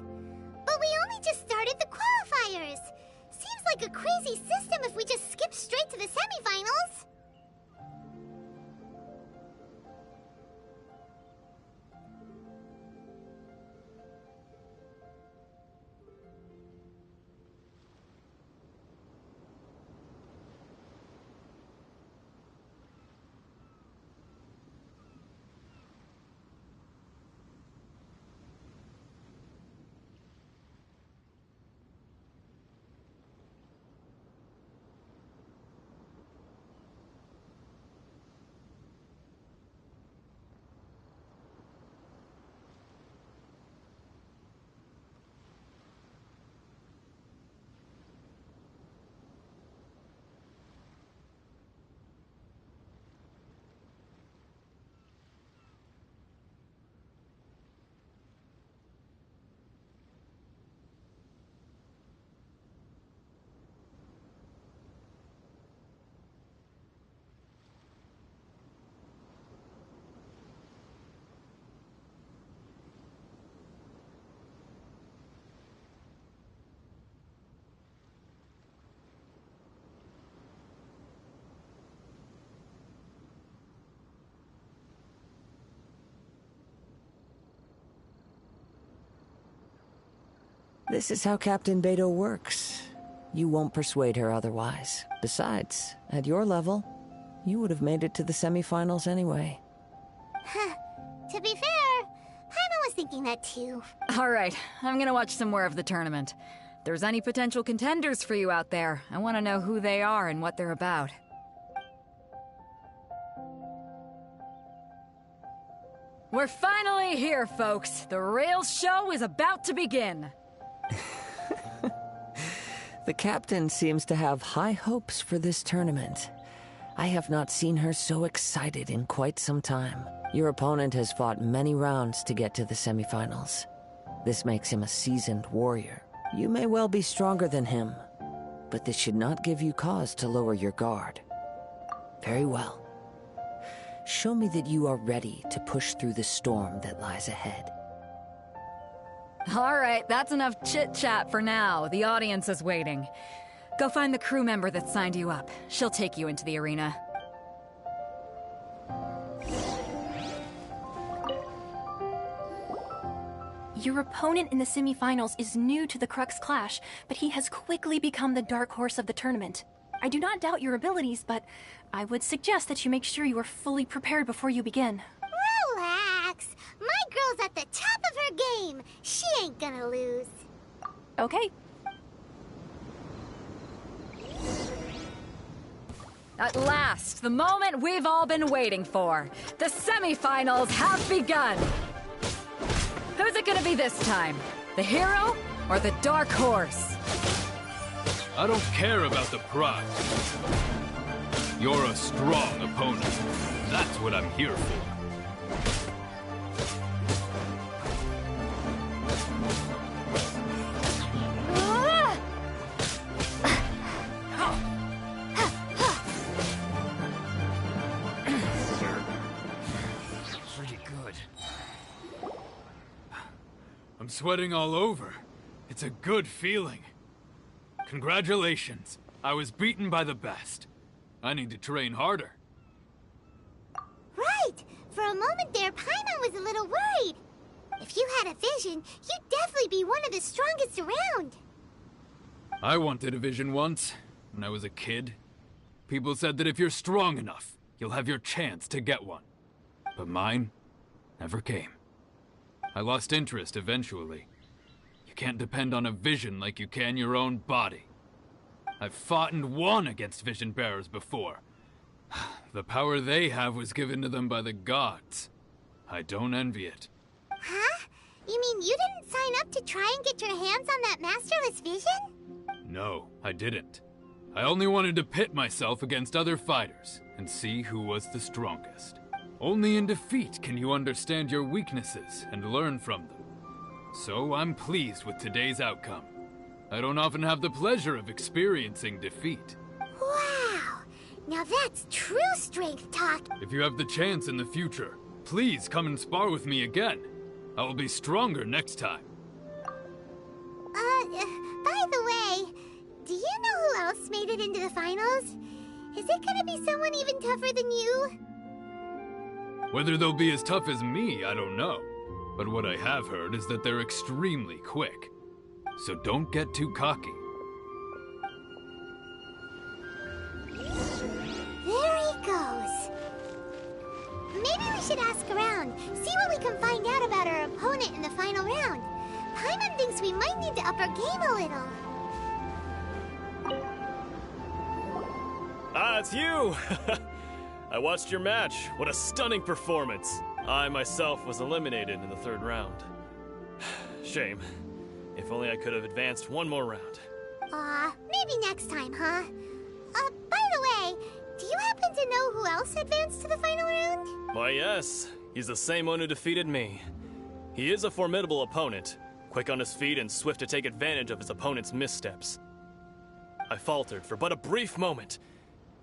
But we only just started the qualifiers. Seems like a crazy system if we just skip straight to the semifinals. This is how Captain Beto works. You won't persuade her otherwise. Besides, at your level, you would have made it to the semifinals anyway. To be fair, Paimon was thinking that too. All right, I'm gonna watch some more of the tournament. If there's any potential contenders for you out there, I want to know who they are and what they're about. We're finally here, folks. The Rails show is about to begin. The captain seems to have high hopes for this tournament. I have not seen her so excited in quite some time. Your opponent has fought many rounds to get to the semifinals. This makes him a seasoned warrior. You may well be stronger than him, but this should not give you cause to lower your guard. Very well. Show me that you are ready to push through the storm that lies ahead. All right, that's enough chit-chat for now. The audience is waiting. Go find the crew member that signed you up. She'll take you into the arena. Your opponent in the semifinals is new to the Crux Clash, but he has quickly become the dark horse of the tournament. I do not doubt your abilities, but I would suggest that you make sure you are fully prepared before you begin. Relax. My girl's at the top of her game. She ain't gonna lose. Okay. At last, the moment we've all been waiting for. The semifinals have begun. Who's it gonna be this time? The hero or the dark horse? I don't care about the prize. You're a strong opponent. That's what I'm here for. Pretty good. I'm sweating all over. It's a good feeling. Congratulations. I was beaten by the best. I need to train harder. Right. For a moment there, Paimon was a little worried. If you had a vision, you'd definitely be one of the strongest around. I wanted a vision once, when I was a kid. People said that if you're strong enough, you'll have your chance to get one. But mine never came. I lost interest eventually. You can't depend on a vision like you can your own body. I've fought and won against vision bearers before. The power they have was given to them by the gods. I don't envy it. Huh? You mean you didn't sign up to try and get your hands on that masterless vision? No, I didn't. I only wanted to pit myself against other fighters and see who was the strongest. Only in defeat can you understand your weaknesses and learn from them. So I'm pleased with today's outcome. I don't often have the pleasure of experiencing defeat. Wow! Now that's true strength talk. If you have the chance in the future, please come and spar with me again. I will be stronger next time. By the way, do you know who else made it into the finals? Is it gonna be someone even tougher than you? Whether they'll be as tough as me, I don't know. But what I have heard is that they're extremely quick. So don't get too cocky. There he goes. Maybe we should ask around, see what we can find out about our opponent in the final round. Paimon thinks we might need to up our game a little. Ah, it's you! I watched your match. What a stunning performance. I myself was eliminated in the third round. Shame. If only I could have advanced one more round. Maybe next time, huh? By the way, do you happen to know who else advanced to the final round? Why, yes. He's the same one who defeated me. He is a formidable opponent, quick on his feet and swift to take advantage of his opponent's missteps. I faltered for but a brief moment,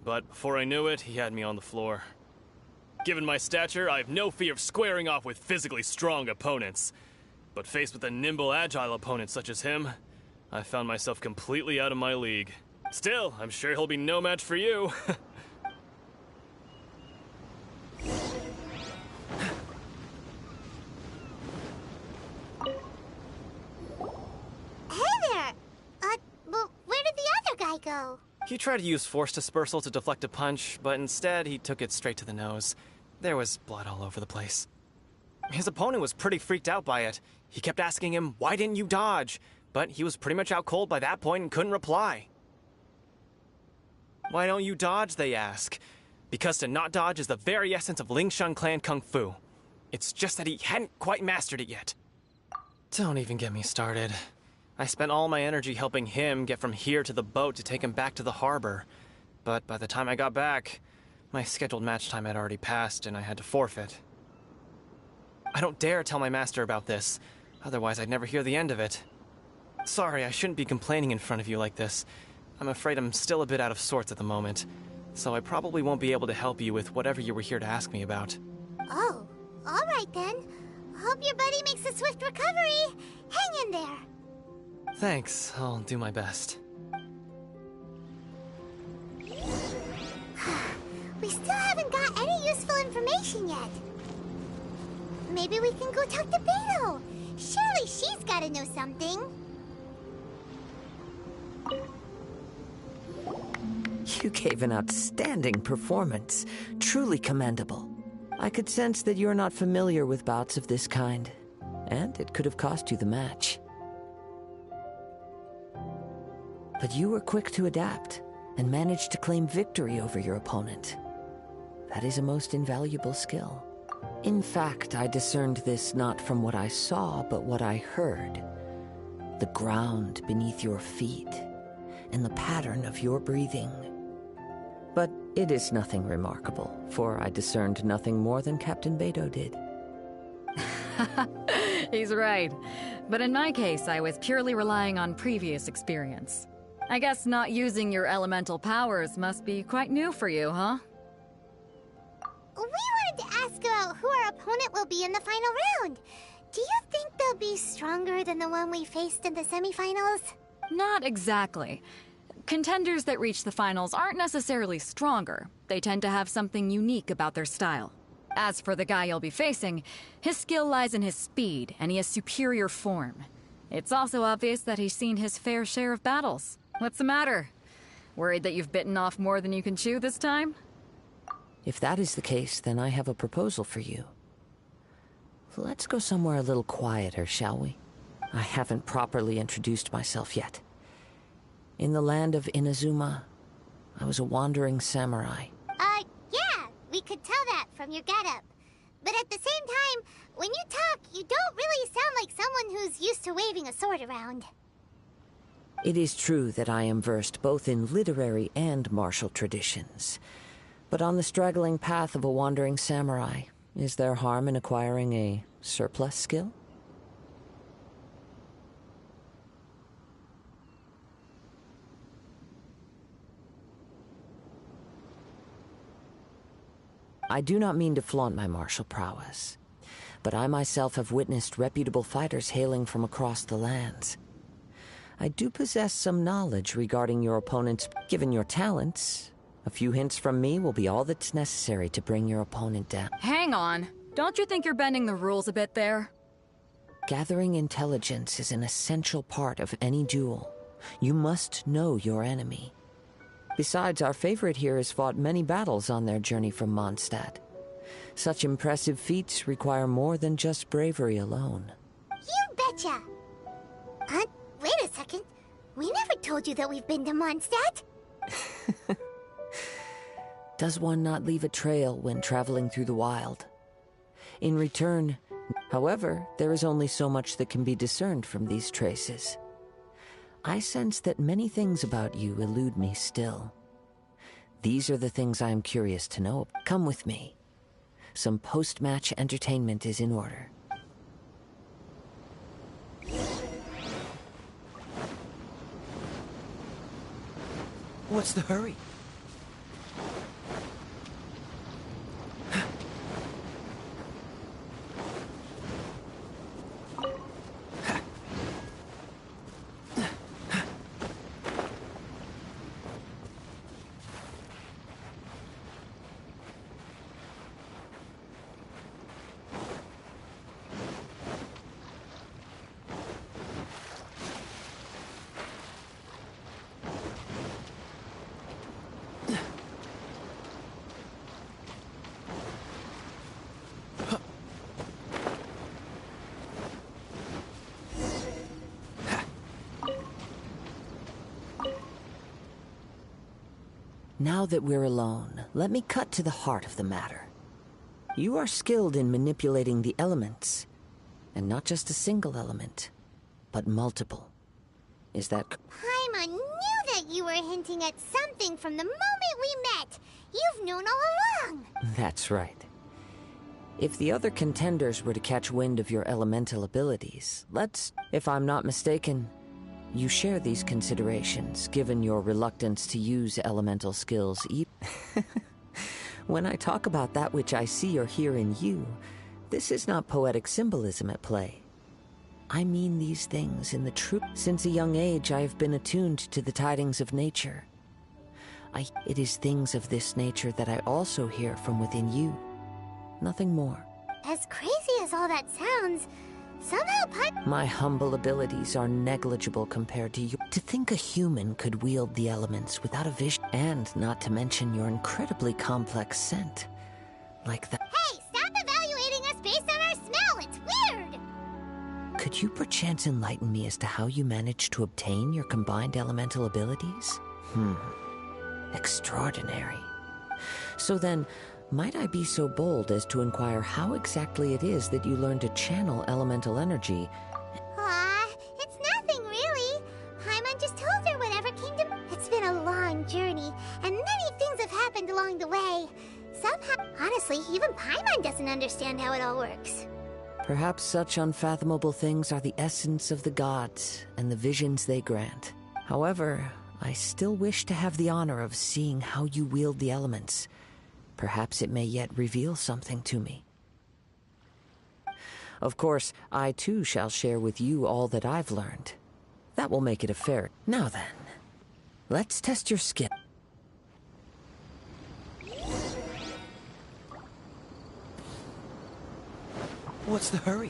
but before I knew it, he had me on the floor. Given my stature, I have no fear of squaring off with physically strong opponents. But faced with a nimble, agile opponent such as him, I found myself completely out of my league. Still, I'm sure he'll be no match for you. Hey there! Well, where did the other guy go? He tried to use force dispersal to deflect a punch, but instead he took it straight to the nose. There was blood all over the place. His opponent was pretty freaked out by it. He kept asking him, "Why didn't you dodge?" But he was pretty much out cold by that point and couldn't reply. "Why don't you dodge?" they ask. Because to not dodge is the very essence of Lingshan clan kung fu. It's just that he hadn't quite mastered it yet. Don't even get me started. I spent all my energy helping him get from here to the boat to take him back to the harbor. But by the time I got back, my scheduled match time had already passed and I had to forfeit. I don't dare tell my master about this, otherwise I'd never hear the end of it. Sorry, I shouldn't be complaining in front of you like this. I'm afraid I'm still a bit out of sorts at the moment, so I probably won't be able to help you with whatever you were here to ask me about. Oh, all right then. Hope your buddy makes a swift recovery. Hang in there. Thanks, I'll do my best. We still haven't got any useful information yet. Maybe we can go talk to Beto. Surely she's gotta know something. You gave an outstanding performance. Truly commendable. I could sense that you're not familiar with bouts of this kind, and it could have cost you the match. But you were quick to adapt and managed to claim victory over your opponent. That is a most invaluable skill. In fact, I discerned this not from what I saw, but what I heard. The ground beneath your feet, and the pattern of your breathing. But it is nothing remarkable, for I discerned nothing more than Captain Beto did. He's right. But in my case, I was purely relying on previous experience. I guess not using your elemental powers must be quite new for you, huh? We wanted to ask about who our opponent will be in the final round. Do you think they'll be stronger than the one we faced in the semifinals? Not exactly. Contenders that reach the finals aren't necessarily stronger. They tend to have something unique about their style. As for the guy you'll be facing, his skill lies in his speed, and he has superior form. It's also obvious that he's seen his fair share of battles. What's the matter? Worried that you've bitten off more than you can chew this time? If that is the case, then I have a proposal for you. Let's go somewhere a little quieter, shall we? I haven't properly introduced myself yet. In the land of Inazuma, I was a wandering samurai. Yeah, we could tell that from your getup. But at the same time, when you talk, you don't really sound like someone who's used to waving a sword around. It is true that I am versed both in literary and martial traditions. But on the straggling path of a wandering samurai, is there harm in acquiring a surplus skill? I do not mean to flaunt my martial prowess, but I myself have witnessed reputable fighters hailing from across the lands. I do possess some knowledge regarding your opponents. Given your talents, a few hints from me will be all that's necessary to bring your opponent down. Hang on. Don't you think you're bending the rules a bit there? Gathering intelligence is an essential part of any duel. You must know your enemy. Besides, our favorite here has fought many battles on their journey from Mondstadt. Such impressive feats require more than just bravery alone. You betcha! Wait a second. We never told you that we've been to Mondstadt. Does one not leave a trail when traveling through the wild? In return, however, there is only so much that can be discerned from these traces. I sense that many things about you elude me still. These are the things I am curious to know. Come with me. Some post-match entertainment is in order. What's the hurry? Now that we're alone, let me cut to the heart of the matter. You are skilled in manipulating the elements, and not just a single element, but multiple. Is that... Paimon knew that you were hinting at something from the moment we met. You've known all along. That's right. If the other contenders were to catch wind of your elemental abilities, if I'm not mistaken, you share these considerations, given your reluctance to use elemental skills. When I talk about that which I see or hear in you, this is not poetic symbolism at play. I mean these things in the true... Since a young age, I have been attuned to the tidings of nature. It is things of this nature that I also hear from within you. Nothing more. As crazy as all that sounds, somehow my humble abilities are negligible compared to you. To think a human could wield the elements without a vision, and not to mention your incredibly complex scent. Like that. Hey, stop evaluating us based on our smell! It's weird! Could you perchance enlighten me as to how you managed to obtain your combined elemental abilities? Extraordinary. So then, might I be so bold as to inquire how exactly it is that you learned to channel elemental energy? It's nothing really. Paimon just told her whatever came to... It's been a long journey, and many things have happened along the way. Somehow... Honestly, even Paimon doesn't understand how it all works. Perhaps such unfathomable things are the essence of the gods and the visions they grant. However, I still wish to have the honor of seeing how you wield the elements. Perhaps it may yet reveal something to me. Of course, I too shall share with you all that I've learned. That will make it a fair... Now then, let's test your skill. What's the hurry?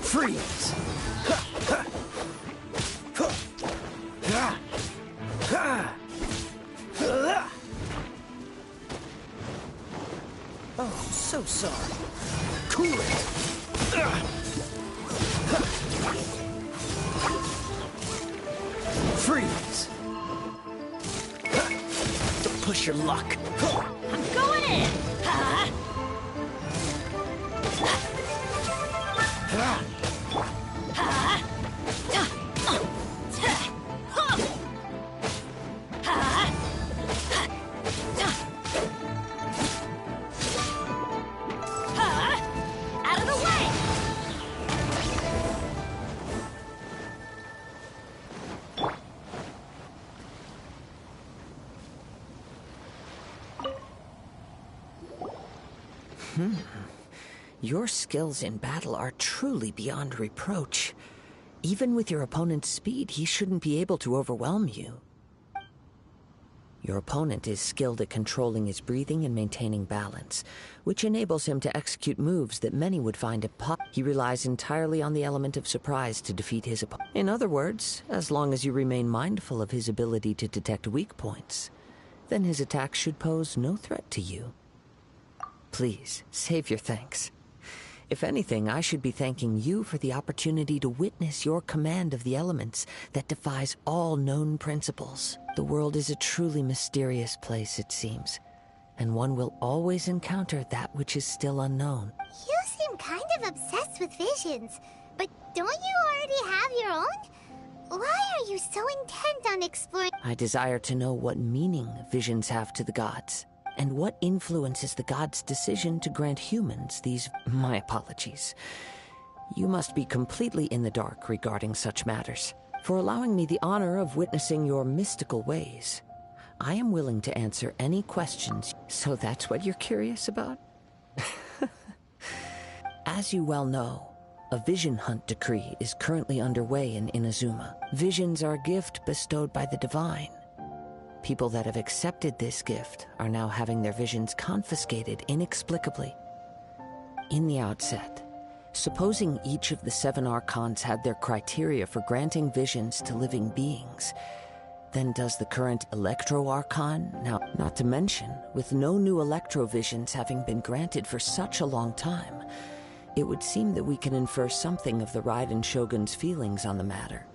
Freeze! Oh, so sorry. Cool it! Freeze! Push your luck. I'm going in! Paimon, Your skills in battle are truly beyond reproach. Even with your opponent's speed, he shouldn't be able to overwhelm you. Your opponent is skilled at controlling his breathing and maintaining balance, which enables him to execute moves that many would find impossible. He relies entirely on the element of surprise to defeat his opponent. In other words, as long as you remain mindful of his ability to detect weak points, then his attacks should pose no threat to you. Please, save your thanks. If anything, I should be thanking you for the opportunity to witness your command of the elements that defies all known principles. The world is a truly mysterious place, it seems, and one will always encounter that which is still unknown. You seem kind of obsessed with visions, but don't you already have your own? Why are you so intent on exploring? I desire to know what meaning visions have to the gods, and what influences the gods' decision to grant humans these... My apologies. You must be completely in the dark regarding such matters. For allowing me the honor of witnessing your mystical ways, I am willing to answer any questions. So that's what you're curious about? As you well know, a vision hunt decree is currently underway in Inazuma. Visions are a gift bestowed by the divine. People that have accepted this gift are now having their visions confiscated inexplicably. In the outset, supposing each of the 7 archons had their criteria for granting visions to living beings, then does the current Electro-Archon now... Not to mention, with no new Electro-visions having been granted for such a long time, it would seem that we can infer something of the Raiden Shogun's feelings on the matter.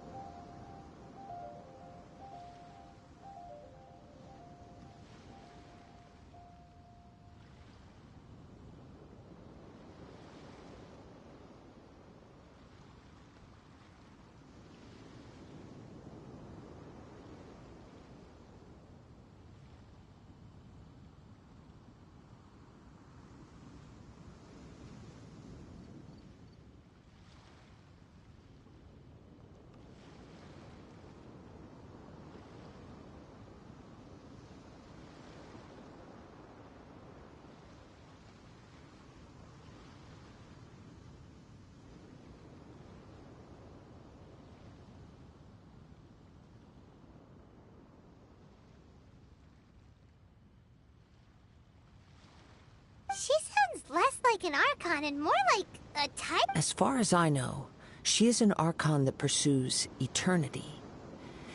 She sounds less like an Archon and more like a type. As far as I know, she is an Archon that pursues eternity.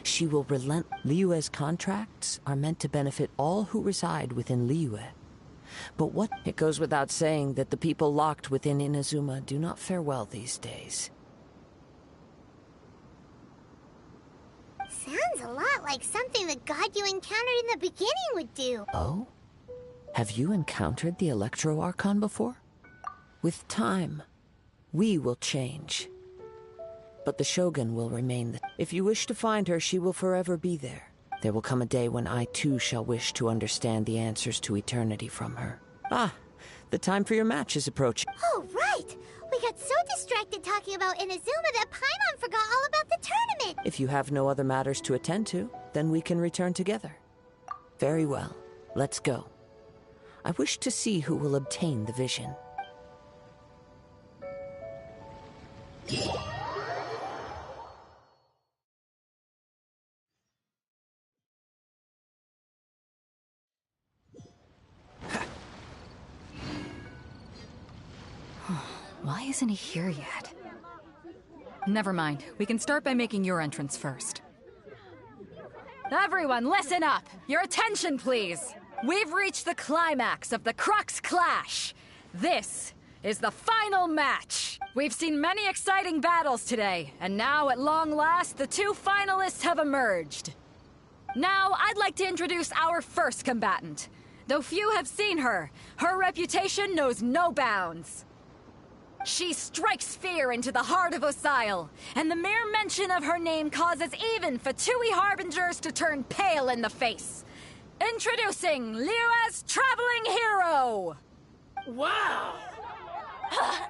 She will relent. Liyue's contracts are meant to benefit all who reside within Liyue. But what... It goes without saying that the people locked within Inazuma do not fare well these days. Sounds a lot like something the god you encountered in the beginning would do. Oh? Have you encountered the Electro-Archon before? With time, we will change. But the Shogun will remain the... If you wish to find her, she will forever be there. There will come a day when I too shall wish to understand the answers to eternity from her. Ah, the time for your match is approaching. Oh, right! We got so distracted talking about Inazuma that Paimon forgot all about the tournament! If you have no other matters to attend to, then we can return together. Very well, let's go. I wish to see who will obtain the vision. Why isn't he here yet? Never mind. We can start by making your entrance first. Everyone, listen up! Your attention, please! We've reached the climax of the Crux Clash! This is the final match! We've seen many exciting battles today, and now, at long last, the 2 finalists have emerged. Now, I'd like to introduce our first combatant. Though few have seen her, her reputation knows no bounds. She strikes fear into the heart of Osile, and the mere mention of her name causes even Fatui Harbingers to turn pale in the face. Introducing Liyue's traveling hero! Wow!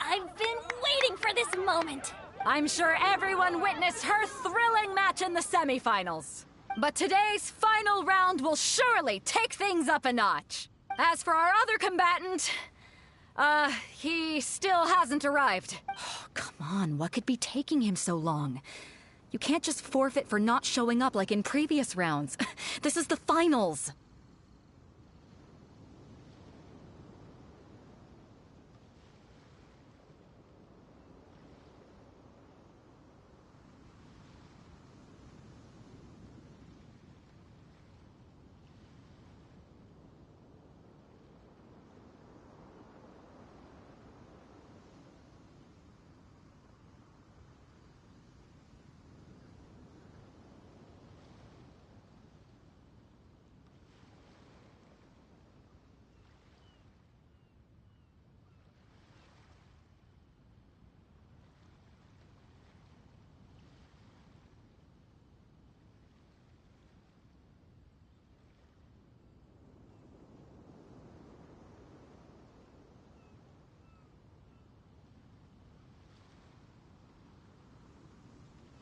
I've been waiting for this moment! I'm sure everyone witnessed her thrilling match in the semifinals. But today's final round will surely take things up a notch. As for our other combatant, He still hasn't arrived. Oh, come on, what could be taking him so long? You can't just forfeit for not showing up like in previous rounds. This is the finals.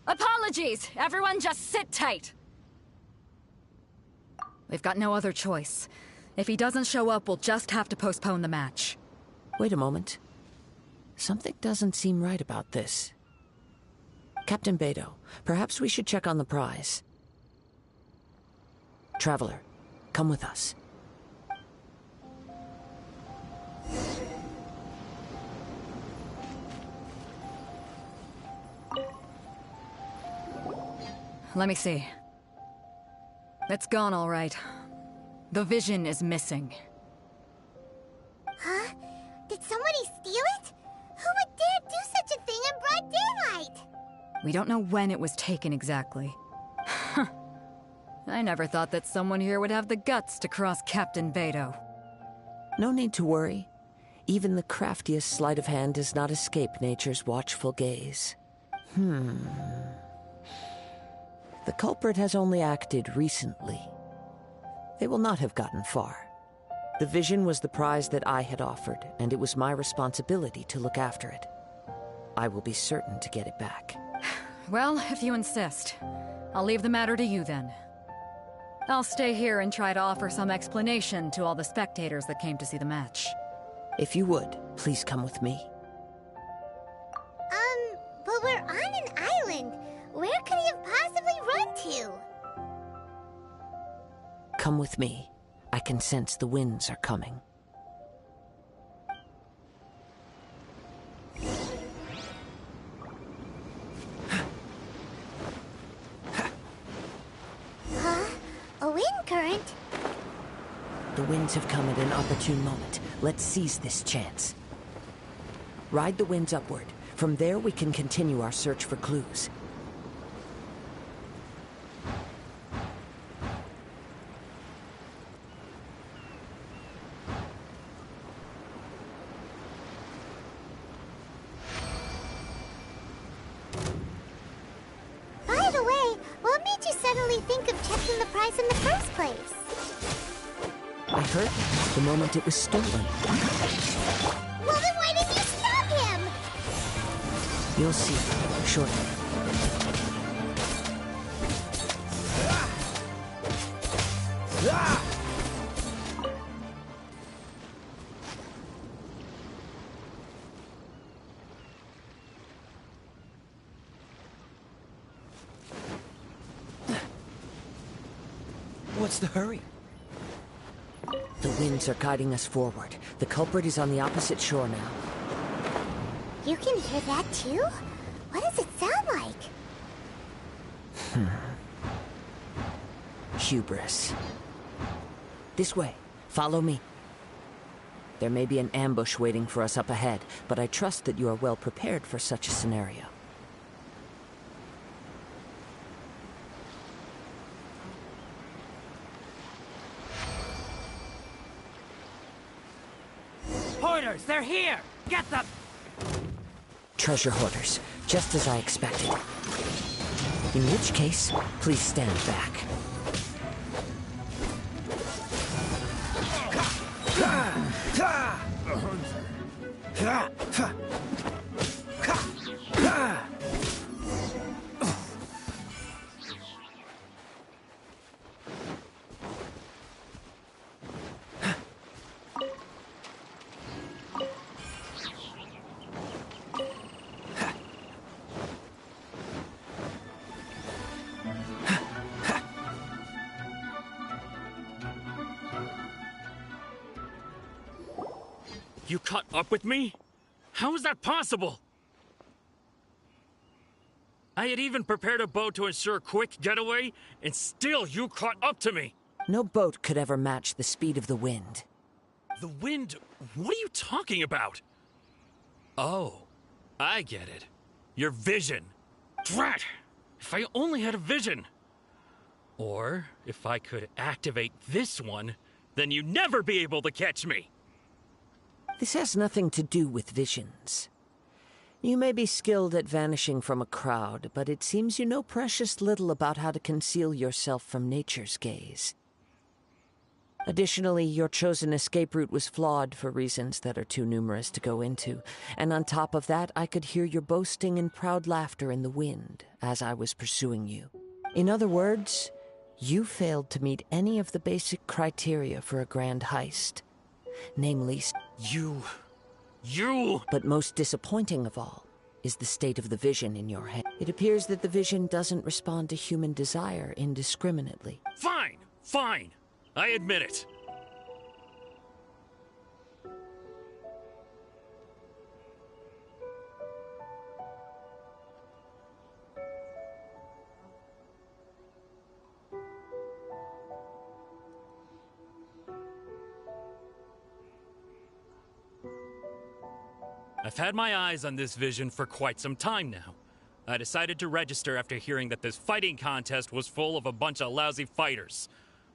Apologies! Everyone just sit tight! We've got no other choice. If he doesn't show up, we'll just have to postpone the match. Wait a moment. Something doesn't seem right about this. Captain Beto, perhaps we should check on the prize. Traveler, come with us. Let me see. It's gone, all right. The vision is missing. Huh? Did somebody steal it? Who would dare do such a thing in broad daylight? We don't know when it was taken exactly. I never thought that someone here would have the guts to cross Captain Beto. No need to worry. Even the craftiest sleight of hand does not escape nature's watchful gaze. The culprit has only acted recently. They will not have gotten far. The vision was the prize that I had offered, and it was my responsibility to look after it. I will be certain to get it back. Well, if you insist. I'll leave the matter to you then. I'll stay here and try to offer some explanation to all the spectators that came to see the match. If you would, please come with me. But we're on an island. Where could he have possibly run to? Come with me. I can sense the winds are coming. Huh? A wind current? The winds have come at an opportune moment. Let's seize this chance. Ride the winds upward. From there, we can continue our search for clues. By the way, what made you suddenly think of checking the prize in the first place? I heard the moment it was stolen. Well, then why didn't you stop him? You'll see shortly. What's the hurry? The winds are guiding us forward. The culprit is on the opposite shore now. You can hear that too? What does it sound like? Hubris. This way. Follow me. There may be an ambush waiting for us up ahead, but I trust that you are well prepared for such a scenario. Hoarders, they're here! Get them! Treasure hoarders, just as I expected. In which case, please stand back. You caught up with me? How is that possible? I had even prepared a boat to ensure a quick getaway, and still you caught up to me! No boat could ever match the speed of the wind. The wind? What are you talking about? Oh, I get it. Your vision. Drat! If I only had a vision! Or, if I could activate this one, then you'd never be able to catch me! This has nothing to do with visions. You may be skilled at vanishing from a crowd, but it seems you know precious little about how to conceal yourself from nature's gaze. Additionally, your chosen escape route was flawed for reasons that are too numerous to go into, and on top of that, I could hear your boasting and proud laughter in the wind as I was pursuing you. In other words, you failed to meet any of the basic criteria for a grand heist. Namely, You... But most disappointing of all is the state of the vision in your head. It appears that the vision doesn't respond to human desire indiscriminately. Fine! Fine! I admit it. I've had my eyes on this vision for quite some time now. I decided to register after hearing that this fighting contest was full of a bunch of lousy fighters.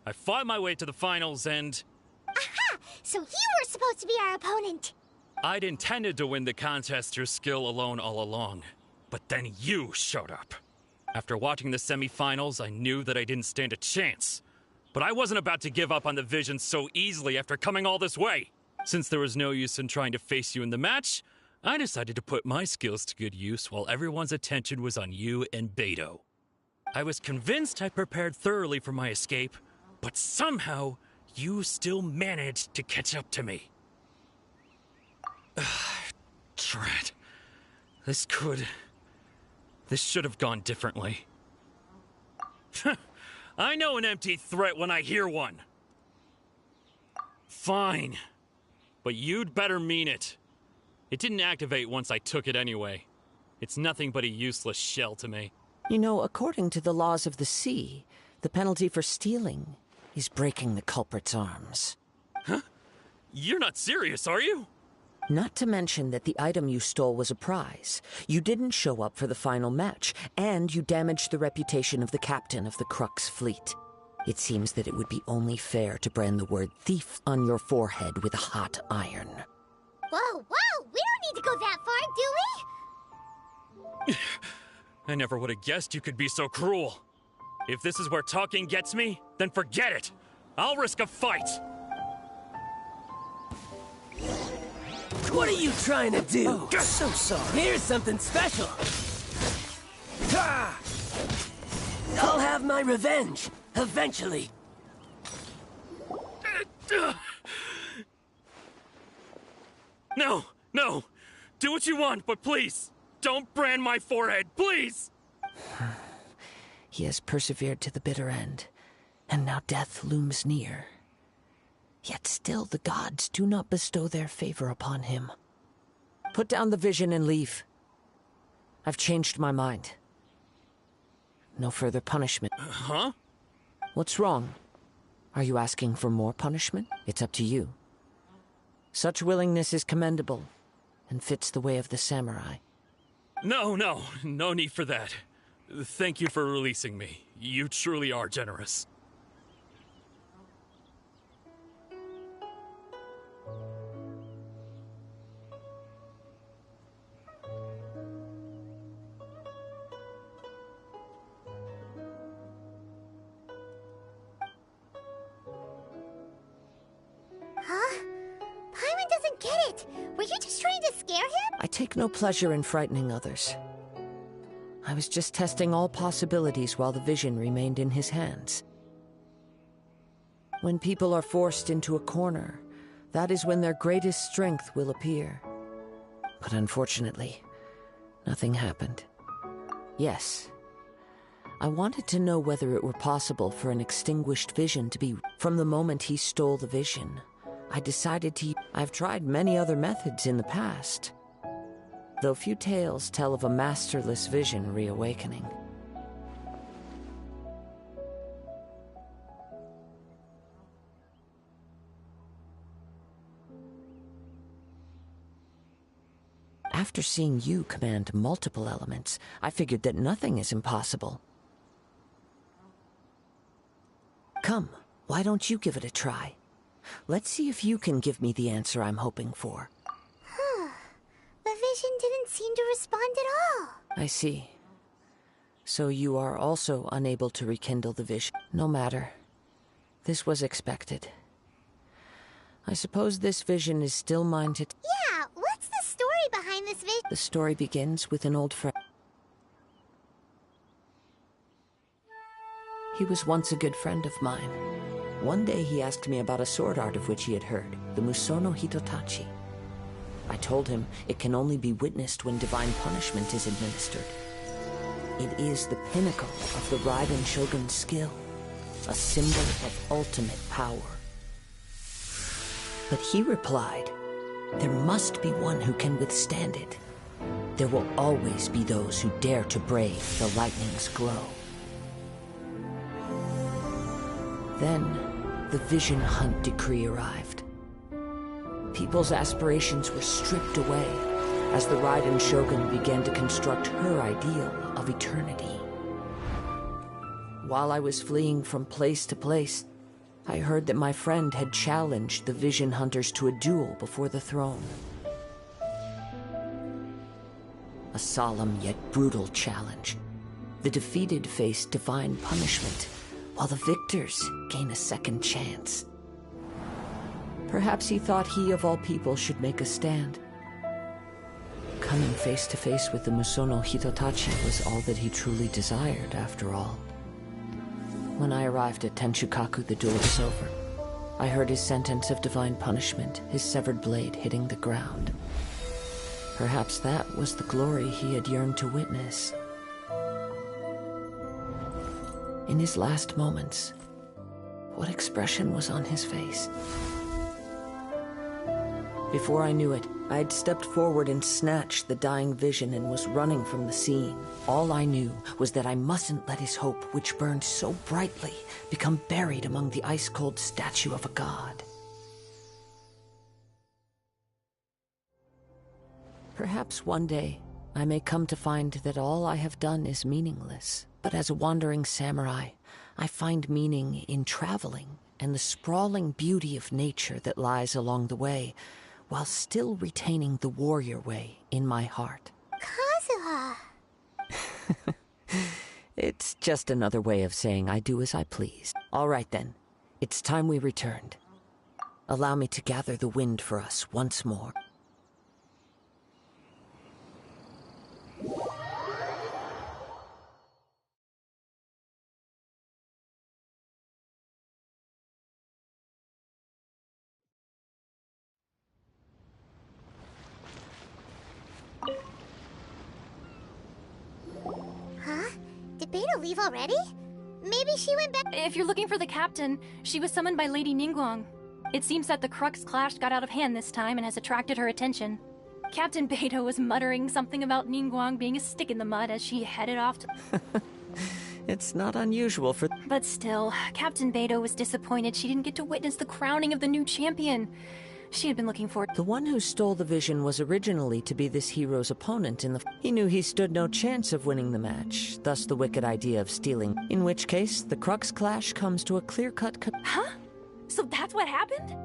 I fought my way to the finals and... Aha! So you were supposed to be our opponent! I'd intended to win the contest through skill alone all along. But then you showed up. After watching the semifinals, I knew that I didn't stand a chance. But I wasn't about to give up on the vision so easily after coming all this way. Since there was no use in trying to face you in the match, I decided to put my skills to good use while everyone's attention was on you and Beto. I was convinced I prepared thoroughly for my escape, but somehow you still managed to catch up to me. Drat. This should have gone differently. I know an empty threat when I hear one. Fine. But you'd better mean it. It didn't activate once I took it anyway. It's nothing but a useless shell to me. You know, according to the laws of the sea, the penalty for stealing is breaking the culprit's arms. Huh? You're not serious, are you? Not to mention that the item you stole was a prize. You didn't show up for the final match, and you damaged the reputation of the captain of the Crux fleet. It seems that it would be only fair to brand the word thief on your forehead with a hot iron. Whoa, whoa! We don't need to go that far, do we? I never would have guessed you could be so cruel. If this is where talking gets me, then forget it. I'll risk a fight. What are you trying to do? Oh, so sorry. Here's something special. I'll have my revenge, eventually. No, no. Do what you want, but please, don't brand my forehead, please! He has persevered to the bitter end, and now death looms near. Yet still the gods do not bestow their favor upon him. Put down the vision and leave. I've changed my mind. No further punishment. Huh? What's wrong? Are you asking for more punishment? It's up to you. Such willingness is commendable, and fits the way of the samurai. No need for that. Thank you for releasing me. You truly are generous. Huh? Paimon doesn't get it! Were you just trying to scare him? I take no pleasure in frightening others. I was just testing all possibilities while the vision remained in his hands. When people are forced into a corner, that is when their greatest strength will appear. But unfortunately, nothing happened. Yes, I wanted to know whether it were possible for an extinguished vision to be... From the moment he stole the vision, I decided to... I've tried many other methods in the past, though few tales tell of a masterless vision reawakening. After seeing you command multiple elements, I figured that nothing is impossible. Come, why don't you give it a try? Let's see if you can give me the answer I'm hoping for. The vision didn't seem to respond at all. I see. So you are also unable to rekindle the vision. No matter. This was expected. I suppose this vision is still mine to... Yeah, what's the story behind this vision? The story begins with an old friend. He was once a good friend of mine. One day he asked me about a sword art of which he had heard, the Musono Hitotachi. I told him it can only be witnessed when divine punishment is administered. It is the pinnacle of the Raiden Shogun's skill, a symbol of ultimate power. But he replied, there must be one who can withstand it. There will always be those who dare to brave the lightning's glow. Then, the Vision Hunt decree arrived. People's aspirations were stripped away as the Raiden Shogun began to construct her ideal of eternity. While I was fleeing from place to place, I heard that my friend had challenged the Vision Hunters to a duel before the throne. A solemn yet brutal challenge. The defeated face divine punishment, while the victors gain a second chance. Perhaps he thought he of all people should make a stand. Coming face to face with the Musono Hitotachi was all that he truly desired, after all. When I arrived at Tenshukaku, the duel was over. I heard his sentence of divine punishment, his severed blade hitting the ground. Perhaps that was the glory he had yearned to witness. In his last moments, what expression was on his face? Before I knew it, I had stepped forward and snatched the dying vision and was running from the scene. All I knew was that I mustn't let his hope, which burned so brightly, become buried among the ice-cold statue of a god. Perhaps one day, I may come to find that all I have done is meaningless. But as a wandering samurai, I find meaning in traveling and the sprawling beauty of nature that lies along the way, while still retaining the warrior way in my heart. Kazuha! It's just another way of saying I do as I please. All right then, it's time we returned. Allow me to gather the wind for us once more. Huh? Did Beta leave already? Maybe she went back. If you're looking for the captain, she was summoned by Lady Ningguang. It seems that the Crux clash got out of hand this time and has attracted her attention. Captain Beto was muttering something about Ningguang being a stick in the mud as she headed off to... It's not unusual for... But still, Captain Beto was disappointed she didn't get to witness the crowning of the new champion. She had been looking forward... The one who stole the vision was originally to be this hero's opponent in the... He knew he stood no chance of winning the match, thus the wicked idea of stealing. In which case, the Crux clash comes to a clear-cut... Huh? So that's what happened?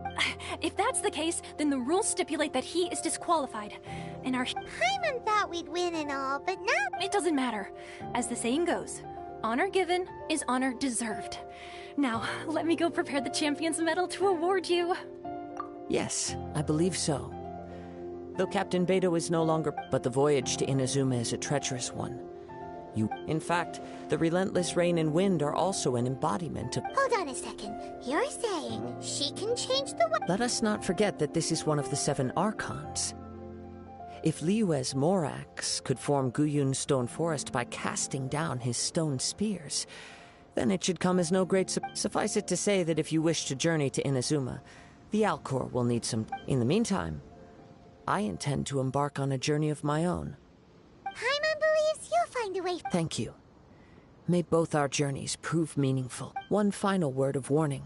If that's the case, then the rules stipulate that he is disqualified. And our... Paimon thought we'd win and all, but now... It doesn't matter. As the saying goes, honor given is honor deserved. Now, let me go prepare the champion's medal to award you. Yes, I believe so. Though Captain Beto is no longer... But the voyage to Inazuma is a treacherous one. In fact, the relentless rain and wind are also an embodiment of... Hold on a second. You're saying she can change the... Let us not forget that this is one of the 7 Archons. If Liyue's Morax could form Guyun's stone forest by casting down his stone spears, then it should come as no great... Suffice it to say that if you wish to journey to Inazuma, The Alcor will need some... In the meantime, I intend to embark on a journey of my own. Paimon believes you'll find a way. Thank you. May both our journeys prove meaningful. One final word of warning.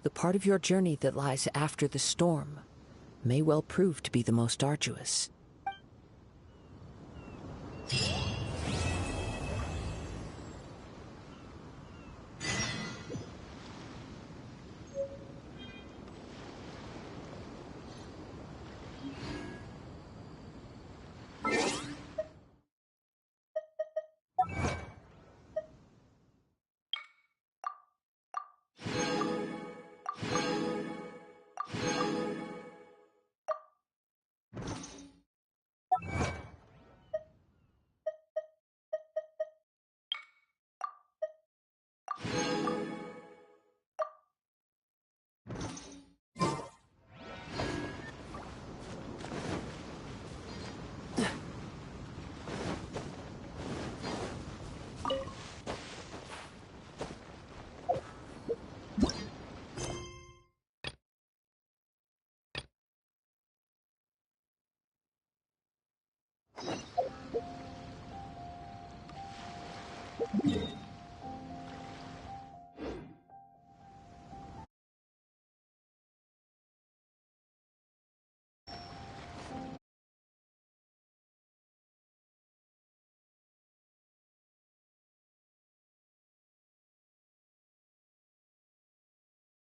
The part of your journey that lies after the storm may well prove to be the most arduous. Yeah.